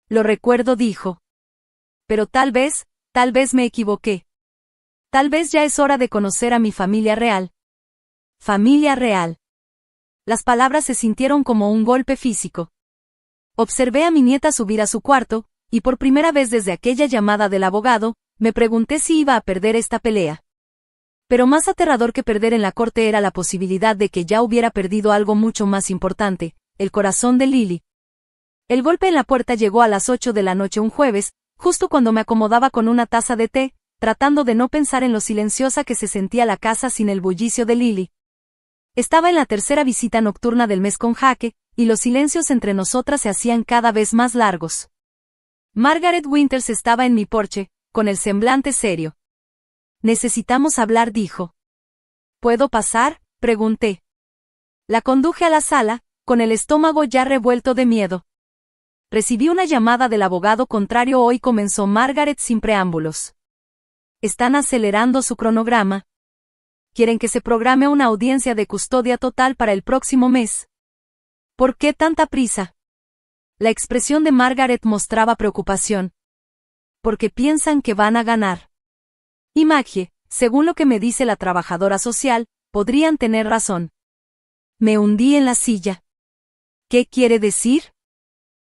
Lo recuerdo, dijo. Pero tal vez me equivoqué. Tal vez ya es hora de conocer a mi familia real. Familia real. Las palabras se sintieron como un golpe físico. Observé a mi nieta subir a su cuarto, y por primera vez desde aquella llamada del abogado, me pregunté si iba a perder esta pelea. Pero más aterrador que perder en la corte era la posibilidad de que ya hubiera perdido algo mucho más importante, el corazón de Lily. El golpe en la puerta llegó a las 8 de la noche un jueves, justo cuando me acomodaba con una taza de té, tratando de no pensar en lo silenciosa que se sentía la casa sin el bullicio de Lily. Estaba en la tercera visita nocturna del mes con Jake, y los silencios entre nosotras se hacían cada vez más largos. Margaret Winters estaba en mi porche, con el semblante serio. Necesitamos hablar, dijo. ¿Puedo pasar?, pregunté. La conduje a la sala, con el estómago ya revuelto de miedo. Recibí una llamada del abogado contrario hoy, comenzó Margaret sin preámbulos. Están acelerando su cronograma. Quieren que se programe una audiencia de custodia total para el próximo mes. ¿Por qué tanta prisa? La expresión de Margaret mostraba preocupación. Porque piensan que van a ganar. Y Maggie, según lo que me dice la trabajadora social, podrían tener razón. Me hundí en la silla. ¿Qué quiere decir?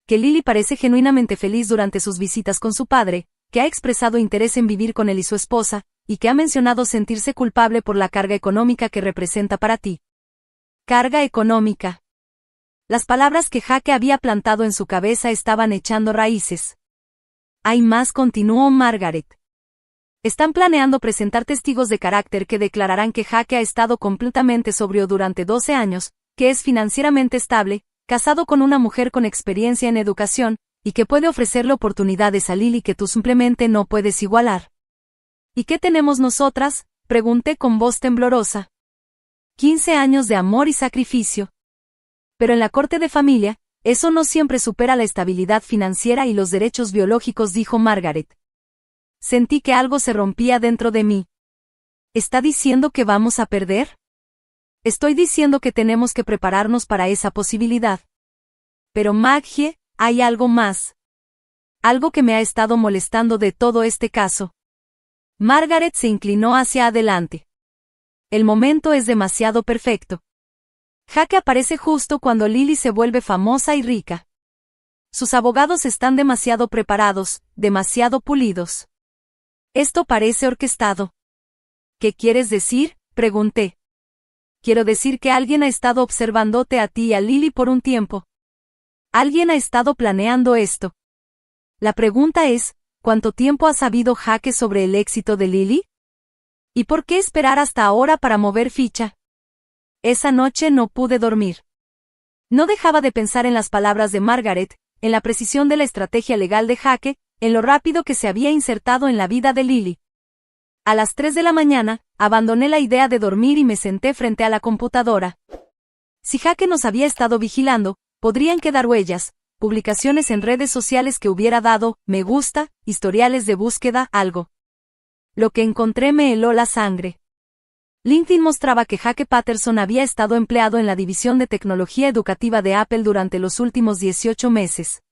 Que Lily parece genuinamente feliz durante sus visitas con su padre, que ha expresado interés en vivir con él y su esposa, y que ha mencionado sentirse culpable por la carga económica que representa para ti. Carga económica. Las palabras que Jake había plantado en su cabeza estaban echando raíces. Hay más, continuó Margaret. Están planeando presentar testigos de carácter que declararán que Jake ha estado completamente sobrio durante 12 años, que es financieramente estable, casado con una mujer con experiencia en educación, y que puede ofrecerle oportunidades a Lily que tú simplemente no puedes igualar. ¿Y qué tenemos nosotras?, pregunté con voz temblorosa. 15 años de amor y sacrificio. Pero en la corte de familia, eso no siempre supera la estabilidad financiera y los derechos biológicos, dijo Margaret. Sentí que algo se rompía dentro de mí. ¿Está diciendo que vamos a perder? Estoy diciendo que tenemos que prepararnos para esa posibilidad. Pero Maggie, hay algo más. Algo que me ha estado molestando de todo este caso. Margaret se inclinó hacia adelante. El momento es demasiado perfecto. Jake aparece justo cuando Lily se vuelve famosa y rica. Sus abogados están demasiado preparados, demasiado pulidos. Esto parece orquestado. ¿Qué quieres decir?, pregunté. Quiero decir que alguien ha estado observándote a ti y a Lily por un tiempo. Alguien ha estado planeando esto. La pregunta es, ¿cuánto tiempo ha sabido Jake sobre el éxito de Lily? ¿Y por qué esperar hasta ahora para mover ficha? Esa noche no pude dormir. No dejaba de pensar en las palabras de Margaret, en la precisión de la estrategia legal de Jake, en lo rápido que se había insertado en la vida de Lily. A las 3 de la mañana, abandoné la idea de dormir y me senté frente a la computadora. Si Jake nos había estado vigilando, podrían quedar huellas, publicaciones en redes sociales que hubiera dado, me gusta, historiales de búsqueda, algo. Lo que encontré me heló la sangre. LinkedIn mostraba que Jake Patterson había estado empleado en la división de tecnología educativa de Apple durante los últimos 18 meses.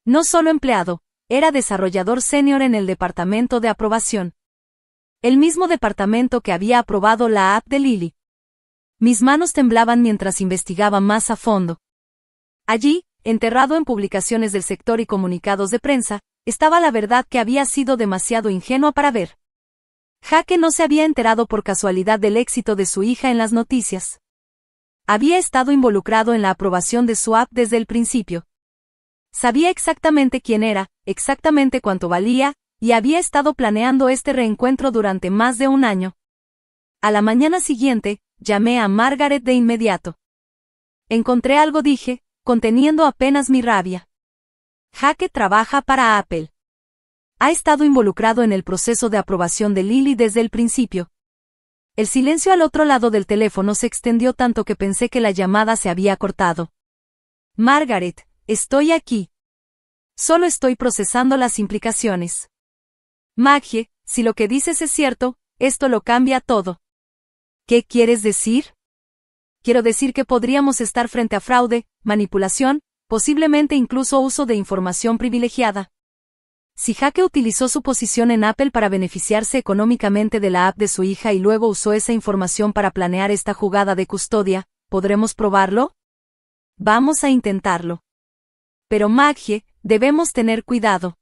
No solo empleado, era desarrollador senior en el departamento de aprobación. El mismo departamento que había aprobado la app de Lily. Mis manos temblaban mientras investigaba más a fondo. Allí, enterrado en publicaciones del sector y comunicados de prensa, estaba la verdad que había sido demasiado ingenua para ver. Jake no se había enterado por casualidad del éxito de su hija en las noticias. Había estado involucrado en la aprobación de su app desde el principio. Sabía exactamente quién era, exactamente cuánto valía, y había estado planeando este reencuentro durante más de un año. A la mañana siguiente, llamé a Margaret de inmediato. Encontré algo, dije, conteniendo apenas mi rabia. Jake trabaja para Apple. Ha estado involucrado en el proceso de aprobación de Lily desde el principio. El silencio al otro lado del teléfono se extendió tanto que pensé que la llamada se había cortado. Margaret, estoy aquí. Solo estoy procesando las implicaciones. Maggie, si lo que dices es cierto, esto lo cambia todo. ¿Qué quieres decir? Quiero decir que podríamos estar frente a fraude, manipulación, posiblemente incluso uso de información privilegiada. Si Jake utilizó su posición en Apple para beneficiarse económicamente de la app de su hija y luego usó esa información para planear esta jugada de custodia, ¿podremos probarlo? Vamos a intentarlo. Pero Maggie, debemos tener cuidado.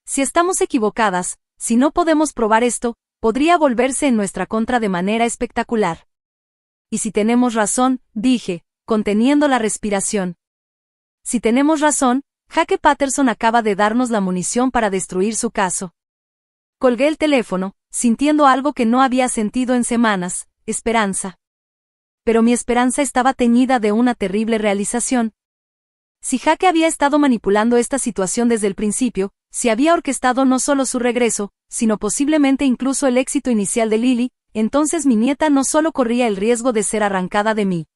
Si estamos equivocadas, si no podemos probar esto, podría volverse en nuestra contra de manera espectacular. Y si tenemos razón, dije, conteniendo la respiración. Si tenemos razón, Jake Patterson acaba de darnos la munición para destruir su caso. Colgué el teléfono, sintiendo algo que no había sentido en semanas, esperanza. Pero mi esperanza estaba teñida de una terrible realización. Si Jake había estado manipulando esta situación desde el principio, si había orquestado no solo su regreso, sino posiblemente incluso el éxito inicial de Lily, entonces mi nieta no solo corría el riesgo de ser arrancada de mí.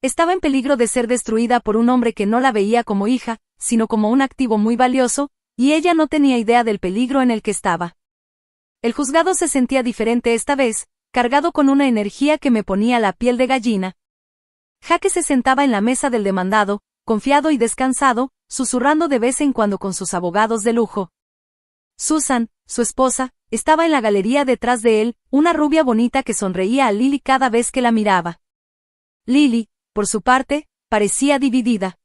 Estaba en peligro de ser destruida por un hombre que no la veía como hija, sino como un activo muy valioso, y ella no tenía idea del peligro en el que estaba. El juzgado se sentía diferente esta vez, cargado con una energía que me ponía la piel de gallina. Jake se sentaba en la mesa del demandado, confiado y descansado, susurrando de vez en cuando con sus abogados de lujo. Susan, su esposa, estaba en la galería detrás de él, una rubia bonita que sonreía a Lily cada vez que la miraba. Lily, por su parte, parecía dividida.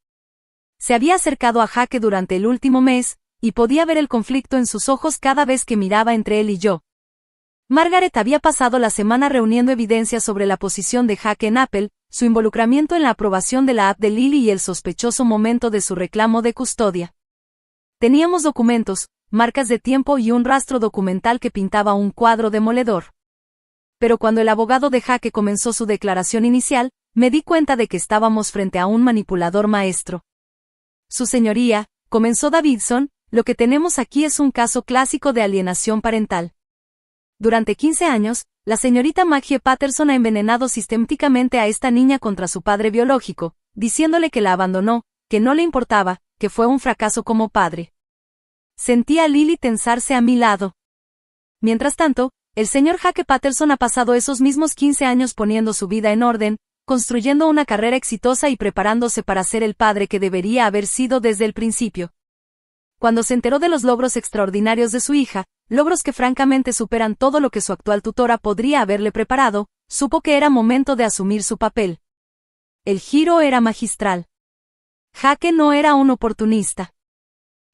Se había acercado a Jake durante el último mes, y podía ver el conflicto en sus ojos cada vez que miraba entre él y yo. Margaret había pasado la semana reuniendo evidencia sobre la posición de Jake en Apple, su involucramiento en la aprobación de la app de Lily y el sospechoso momento de su reclamo de custodia. Teníamos documentos, marcas de tiempo y un rastro documental que pintaba un cuadro demoledor. Pero cuando el abogado de Jake comenzó su declaración inicial, me di cuenta de que estábamos frente a un manipulador maestro. Su señoría, comenzó Davidson, lo que tenemos aquí es un caso clásico de alienación parental. Durante 15 años, la señorita Maggie Patterson ha envenenado sistemáticamente a esta niña contra su padre biológico, diciéndole que la abandonó, que no le importaba, que fue un fracaso como padre. Sentí a Lily tensarse a mi lado. Mientras tanto, el señor Jake Patterson ha pasado esos mismos 15 años poniendo su vida en orden, construyendo una carrera exitosa y preparándose para ser el padre que debería haber sido desde el principio. Cuando se enteró de los logros extraordinarios de su hija, logros que francamente superan todo lo que su actual tutora podría haberle preparado, supo que era momento de asumir su papel. El giro era magistral. Jake no era un oportunista.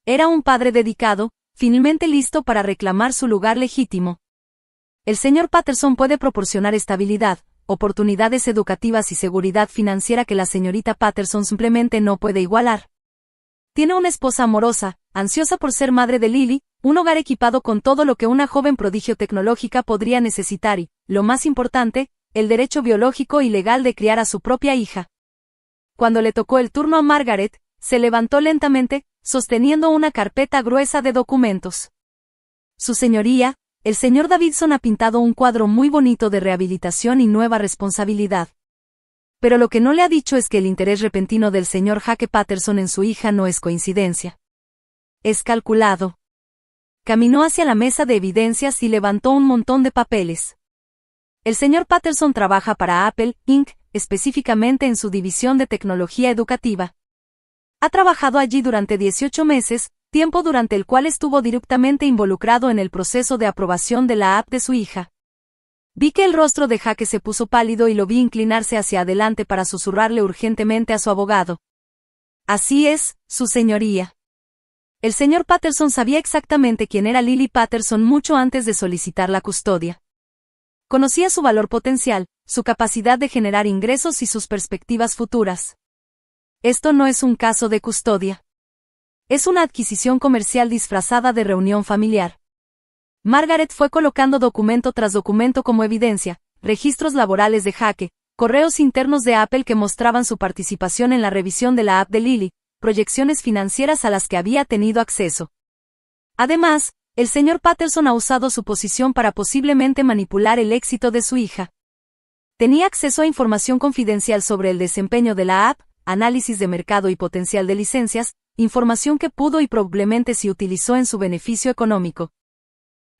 Era un padre dedicado, finalmente listo para reclamar su lugar legítimo. El señor Patterson puede proporcionar estabilidad, oportunidades educativas y seguridad financiera que la señorita Patterson simplemente no puede igualar. Tiene una esposa amorosa, ansiosa por ser madre de Lily, un hogar equipado con todo lo que una joven prodigio tecnológica podría necesitar y, lo más importante, el derecho biológico y legal de criar a su propia hija. Cuando le tocó el turno a Margaret, se levantó lentamente, sosteniendo una carpeta gruesa de documentos. Su señoría, el señor Davidson ha pintado un cuadro muy bonito de rehabilitación y nueva responsabilidad. Pero lo que no le ha dicho es que el interés repentino del señor Jake Patterson en su hija no es coincidencia. Es calculado. Caminó hacia la mesa de evidencias y levantó un montón de papeles. El señor Patterson trabaja para Apple, Inc., específicamente en su división de tecnología educativa. Ha trabajado allí durante 18 meses, tiempo durante el cual estuvo directamente involucrado en el proceso de aprobación de la app de su hija. Vi que el rostro de Jake se puso pálido y lo vi inclinarse hacia adelante para susurrarle urgentemente a su abogado. Así es, su señoría. El señor Patterson sabía exactamente quién era Lily Patterson mucho antes de solicitar la custodia. Conocía su valor potencial, su capacidad de generar ingresos y sus perspectivas futuras. Esto no es un caso de custodia. Es una adquisición comercial disfrazada de reunión familiar. Margaret fue colocando documento tras documento como evidencia, registros laborales de Jake, correos internos de Apple que mostraban su participación en la revisión de la app de Lily, proyecciones financieras a las que había tenido acceso. Además, el señor Patterson ha usado su posición para posiblemente manipular el éxito de su hija. Tenía acceso a información confidencial sobre el desempeño de la app, análisis de mercado y potencial de licencias, información que pudo y probablemente se utilizó en su beneficio económico.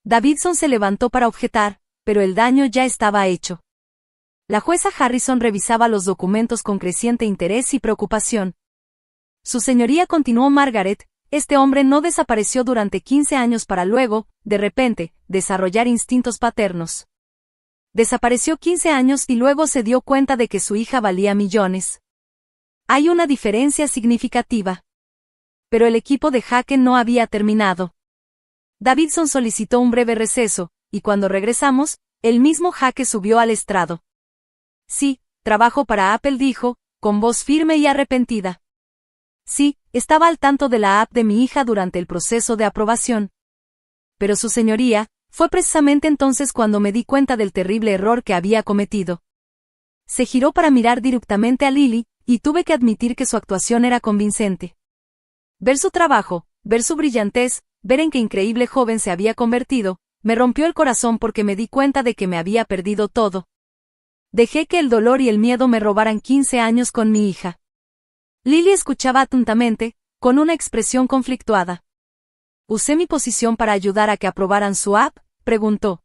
Davidson se levantó para objetar, pero el daño ya estaba hecho. La jueza Harrison revisaba los documentos con creciente interés y preocupación. Su señoría, continuó Margaret, este hombre no desapareció durante 15 años para luego, de repente, desarrollar instintos paternos. Desapareció 15 años y luego se dio cuenta de que su hija valía millones. Hay una diferencia significativa. Pero el equipo de Jake no había terminado. Davidson solicitó un breve receso, y cuando regresamos, el mismo Jake subió al estrado. Sí, trabajo para Apple, dijo, con voz firme y arrepentida. Sí, estaba al tanto de la app de mi hija durante el proceso de aprobación. Pero su señoría, fue precisamente entonces cuando me di cuenta del terrible error que había cometido. Se giró para mirar directamente a Lily, y tuve que admitir que su actuación era convincente. Ver su trabajo, ver su brillantez, ver en qué increíble joven se había convertido, me rompió el corazón porque me di cuenta de que me había perdido todo. Dejé que el dolor y el miedo me robaran 15 años con mi hija. Lily escuchaba atentamente, con una expresión conflictuada. ¿Usé mi posición para ayudar a que aprobaran su app?, preguntó.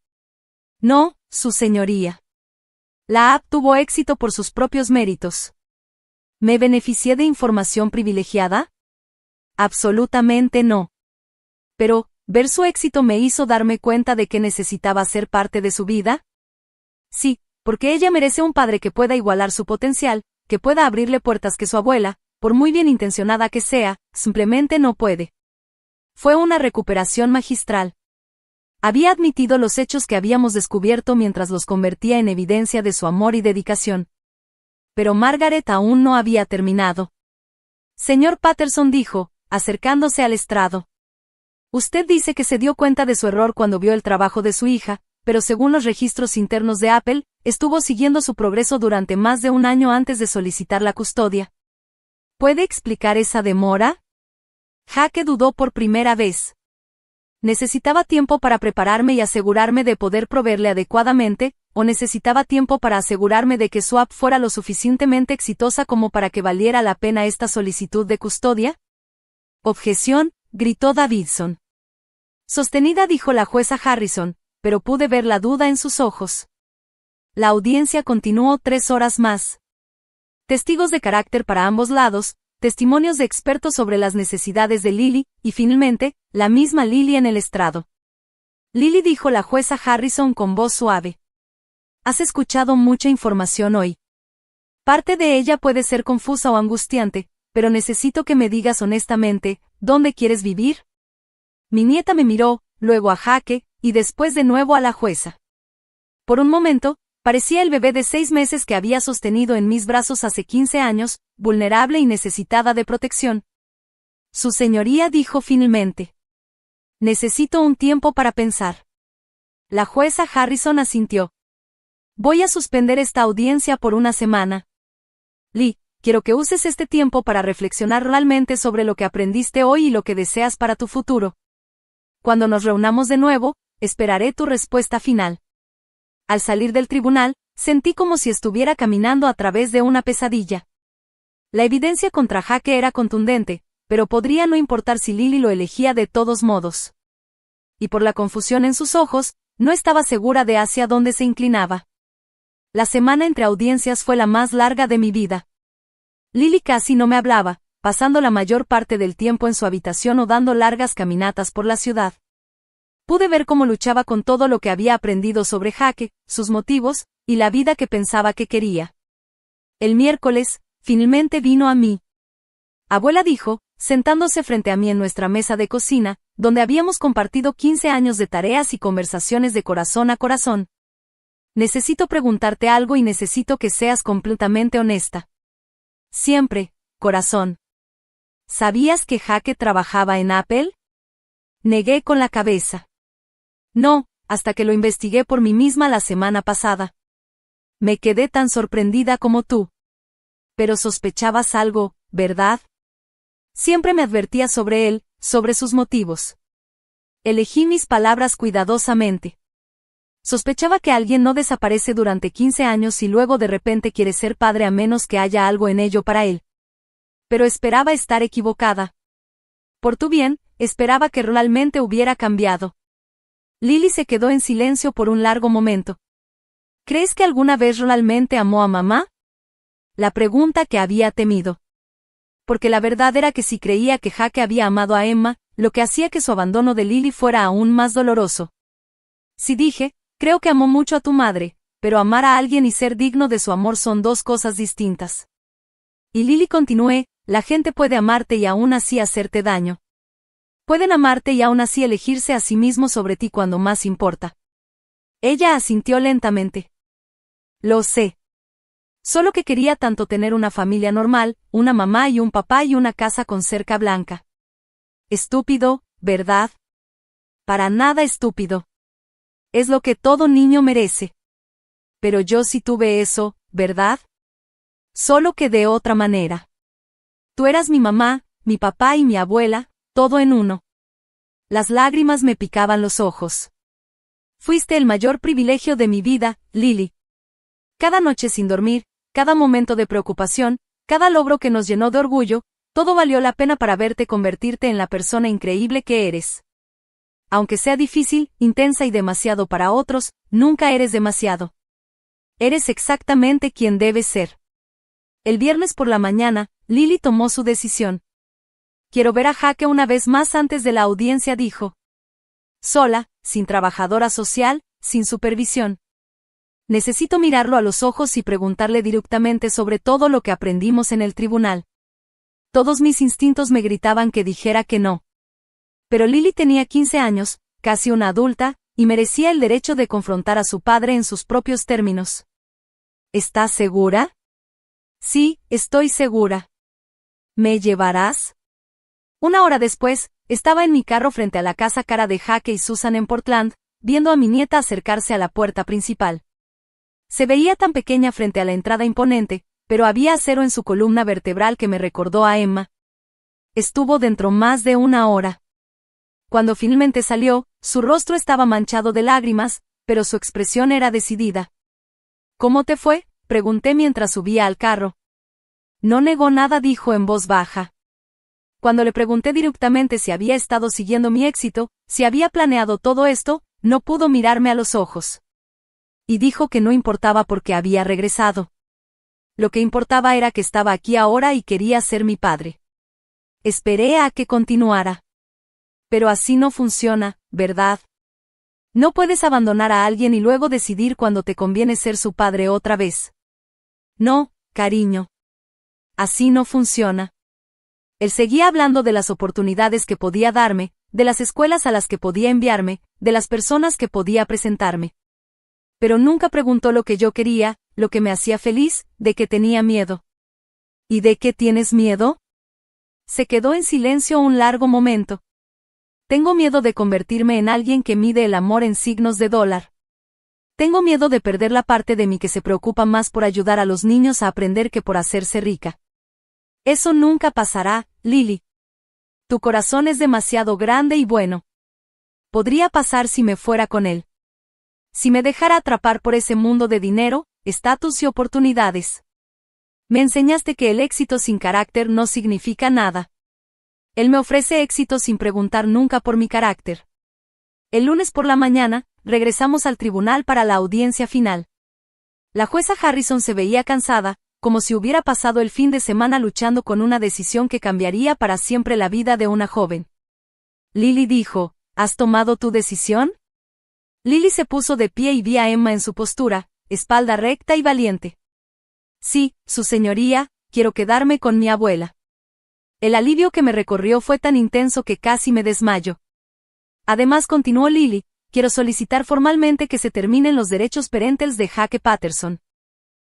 No, su señoría. La app tuvo éxito por sus propios méritos. ¿Me beneficié de información privilegiada? Absolutamente no. Pero, ¿ver su éxito me hizo darme cuenta de que necesitaba ser parte de su vida? Sí, porque ella merece un padre que pueda igualar su potencial, que pueda abrirle puertas que su abuela, por muy bien intencionada que sea, simplemente no puede. Fue una recuperación magistral. Había admitido los hechos que habíamos descubierto mientras los convertía en evidencia de su amor y dedicación. Pero Margaret aún no había terminado. Señor Patterson dijo, acercándose al estrado. Usted dice que se dio cuenta de su error cuando vio el trabajo de su hija, pero según los registros internos de Apple, estuvo siguiendo su progreso durante más de un año antes de solicitar la custodia. ¿Puede explicar esa demora? Jake dudó por primera vez. ¿Necesitaba tiempo para prepararme y asegurarme de poder proveerle adecuadamente, o necesitaba tiempo para asegurarme de que su app fuera lo suficientemente exitosa como para que valiera la pena esta solicitud de custodia? Objeción, gritó Davidson. Sostenida, dijo la jueza Harrison, pero pude ver la duda en sus ojos. La audiencia continuó 3 horas más. Testigos de carácter para ambos lados, testimonios de expertos sobre las necesidades de Lily, y finalmente, la misma Lily en el estrado. Lily, dijo la jueza Harrison con voz suave. Has escuchado mucha información hoy. Parte de ella puede ser confusa o angustiante, pero necesito que me digas honestamente, ¿dónde quieres vivir? Mi nieta me miró, luego a Jake, y después de nuevo a la jueza. Por un momento, parecía el bebé de 6 meses que había sostenido en mis brazos hace 15 años, vulnerable y necesitada de protección. Su señoría, dijo finalmente. Necesito un tiempo para pensar. La jueza Harrison asintió. Voy a suspender esta audiencia por una semana. Lee, quiero que uses este tiempo para reflexionar realmente sobre lo que aprendiste hoy y lo que deseas para tu futuro. Cuando nos reunamos de nuevo, esperaré tu respuesta final. Al salir del tribunal, sentí como si estuviera caminando a través de una pesadilla. La evidencia contra Jake era contundente, pero podría no importar si Lily lo elegía de todos modos. Y por la confusión en sus ojos, no estaba segura de hacia dónde se inclinaba. La semana entre audiencias fue la más larga de mi vida. Lily casi no me hablaba, pasando la mayor parte del tiempo en su habitación o dando largas caminatas por la ciudad. Pude ver cómo luchaba con todo lo que había aprendido sobre Jake, sus motivos, y la vida que pensaba que quería. El miércoles, finalmente vino a mí. Abuela, dijo, sentándose frente a mí en nuestra mesa de cocina, donde habíamos compartido 15 años de tareas y conversaciones de corazón a corazón. Necesito preguntarte algo y necesito que seas completamente honesta. Siempre, corazón. ¿Sabías que Jake trabajaba en Apple? Negué con la cabeza. No, hasta que lo investigué por mí misma la semana pasada. Me quedé tan sorprendida como tú. Pero sospechabas algo, ¿verdad? Siempre me advertías sobre él, sobre sus motivos. Elegí mis palabras cuidadosamente. Sospechaba que alguien no desaparece durante 15 años y luego de repente quiere ser padre a menos que haya algo en ello para él. Pero esperaba estar equivocada. Por tu bien, esperaba que realmente hubiera cambiado. Lily se quedó en silencio por un largo momento. ¿Crees que alguna vez realmente amó a mamá? La pregunta que había temido. Porque la verdad era que si creía que Jake había amado a Emma, lo que hacía que su abandono de Lily fuera aún más doloroso. Si dije, creo que amó mucho a tu madre, pero amar a alguien y ser digno de su amor son dos cosas distintas. Y Lily continué, la gente puede amarte y aún así hacerte daño. Pueden amarte y aún así elegirse a sí mismo sobre ti cuando más importa. Ella asintió lentamente. Lo sé. Solo que quería tanto tener una familia normal, una mamá y un papá y una casa con cerca blanca. Estúpido, ¿verdad? Para nada estúpido. Es lo que todo niño merece. Pero yo sí tuve eso, ¿verdad? Solo que de otra manera. Tú eras mi mamá, mi papá y mi abuela, todo en uno. Las lágrimas me picaban los ojos. Fuiste el mayor privilegio de mi vida, Lily. Cada noche sin dormir, cada momento de preocupación, cada logro que nos llenó de orgullo, todo valió la pena para verte convertirte en la persona increíble que eres. Aunque sea difícil, intensa y demasiado para otros, nunca eres demasiado. Eres exactamente quien debes ser. El viernes por la mañana, Lily tomó su decisión. Quiero ver a Jake una vez más antes de la audiencia, dijo. Sola, sin trabajadora social, sin supervisión. Necesito mirarlo a los ojos y preguntarle directamente sobre todo lo que aprendimos en el tribunal. Todos mis instintos me gritaban que dijera que no. Pero Lily tenía 15 años, casi una adulta, y merecía el derecho de confrontar a su padre en sus propios términos. ¿Estás segura? Sí, estoy segura. ¿Me llevarás? Una hora después, estaba en mi carro frente a la casa cara de Jake y Susan en Portland, viendo a mi nieta acercarse a la puerta principal. Se veía tan pequeña frente a la entrada imponente, pero había acero en su columna vertebral que me recordó a Emma. Estuvo dentro más de una hora. Cuando finalmente salió, su rostro estaba manchado de lágrimas, pero su expresión era decidida. ¿Cómo te fue?, pregunté mientras subía al carro. No negó nada, dijo en voz baja. Cuando le pregunté directamente si había estado siguiendo mi éxito, si había planeado todo esto, no pudo mirarme a los ojos. Y dijo que no importaba porque había regresado. Lo que importaba era que estaba aquí ahora y quería ser mi padre. Esperé a que continuara. Pero así no funciona, ¿verdad? No puedes abandonar a alguien y luego decidir cuándo te conviene ser su padre otra vez. No, cariño. Así no funciona. Él seguía hablando de las oportunidades que podía darme, de las escuelas a las que podía enviarme, de las personas que podía presentarme. Pero nunca preguntó lo que yo quería, lo que me hacía feliz, de qué tenía miedo. ¿Y de qué tienes miedo? Se quedó en silencio un largo momento. Tengo miedo de convertirme en alguien que mide el amor en signos de dólar. Tengo miedo de perder la parte de mí que se preocupa más por ayudar a los niños a aprender que por hacerse rica. Eso nunca pasará, Lily. Tu corazón es demasiado grande y bueno. Podría pasar si me fuera con él. Si me dejara atrapar por ese mundo de dinero, estatus y oportunidades. Me enseñaste que el éxito sin carácter no significa nada. Él me ofrece éxito sin preguntar nunca por mi carácter. El lunes por la mañana, regresamos al tribunal para la audiencia final. La jueza Harrison se veía cansada, como si hubiera pasado el fin de semana luchando con una decisión que cambiaría para siempre la vida de una joven. Lily dijo, ¿has tomado tu decisión? Lily se puso de pie y vi a Emma en su postura, espalda recta y valiente. Sí, su señoría, quiero quedarme con mi abuela. El alivio que me recorrió fue tan intenso que casi me desmayo. Además, continuó Lily, quiero solicitar formalmente que se terminen los derechos parentales de Jake Patterson.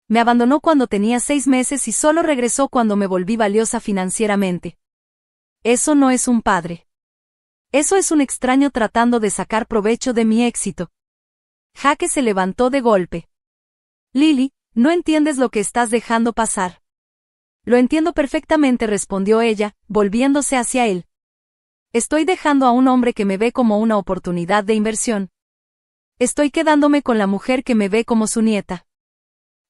Me abandonó cuando tenía 6 meses y solo regresó cuando me volví valiosa financieramente. Eso no es un padre. Eso es un extraño tratando de sacar provecho de mi éxito. Jake se levantó de golpe. Lily, no entiendes lo que estás dejando pasar. Lo entiendo perfectamente, respondió ella, volviéndose hacia él. Estoy dejando a un hombre que me ve como una oportunidad de inversión. Estoy quedándome con la mujer que me ve como su nieta.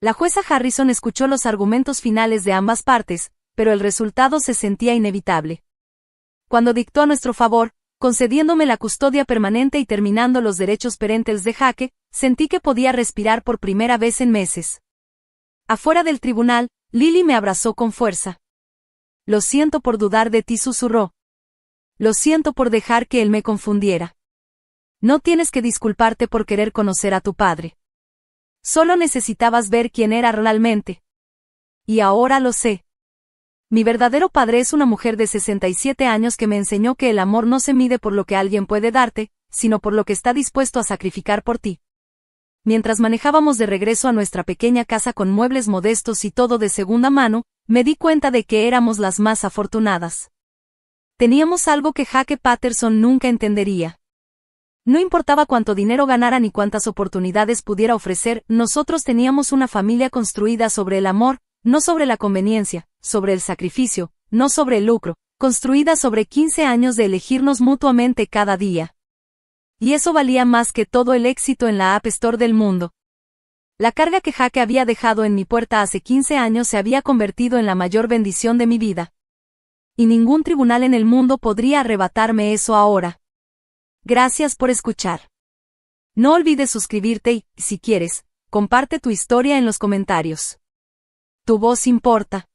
La jueza Harrison escuchó los argumentos finales de ambas partes, pero el resultado se sentía inevitable. Cuando dictó a nuestro favor, concediéndome la custodia permanente y terminando los derechos parentales de Jake, sentí que podía respirar por primera vez en meses. Afuera del tribunal, Lily me abrazó con fuerza. Lo siento por dudar de ti, susurró. Lo siento por dejar que él me confundiera. No tienes que disculparte por querer conocer a tu padre. Solo necesitabas ver quién era realmente. Y ahora lo sé. Mi verdadero padre es una mujer de 67 años que me enseñó que el amor no se mide por lo que alguien puede darte, sino por lo que está dispuesto a sacrificar por ti. Mientras manejábamos de regreso a nuestra pequeña casa con muebles modestos y todo de segunda mano, me di cuenta de que éramos las más afortunadas. Teníamos algo que Jake Patterson nunca entendería. No importaba cuánto dinero ganara ni cuántas oportunidades pudiera ofrecer, nosotros teníamos una familia construida sobre el amor, No sobre la conveniencia, sobre el sacrificio, no sobre el lucro, construida sobre 15 años de elegirnos mutuamente cada día. Y eso valía más que todo el éxito en la App Store del mundo. La carga que Jaque había dejado en mi puerta hace 15 años se había convertido en la mayor bendición de mi vida. Y ningún tribunal en el mundo podría arrebatarme eso ahora. Gracias por escuchar. No olvides suscribirte y, si quieres, comparte tu historia en los comentarios. Tu voz importa.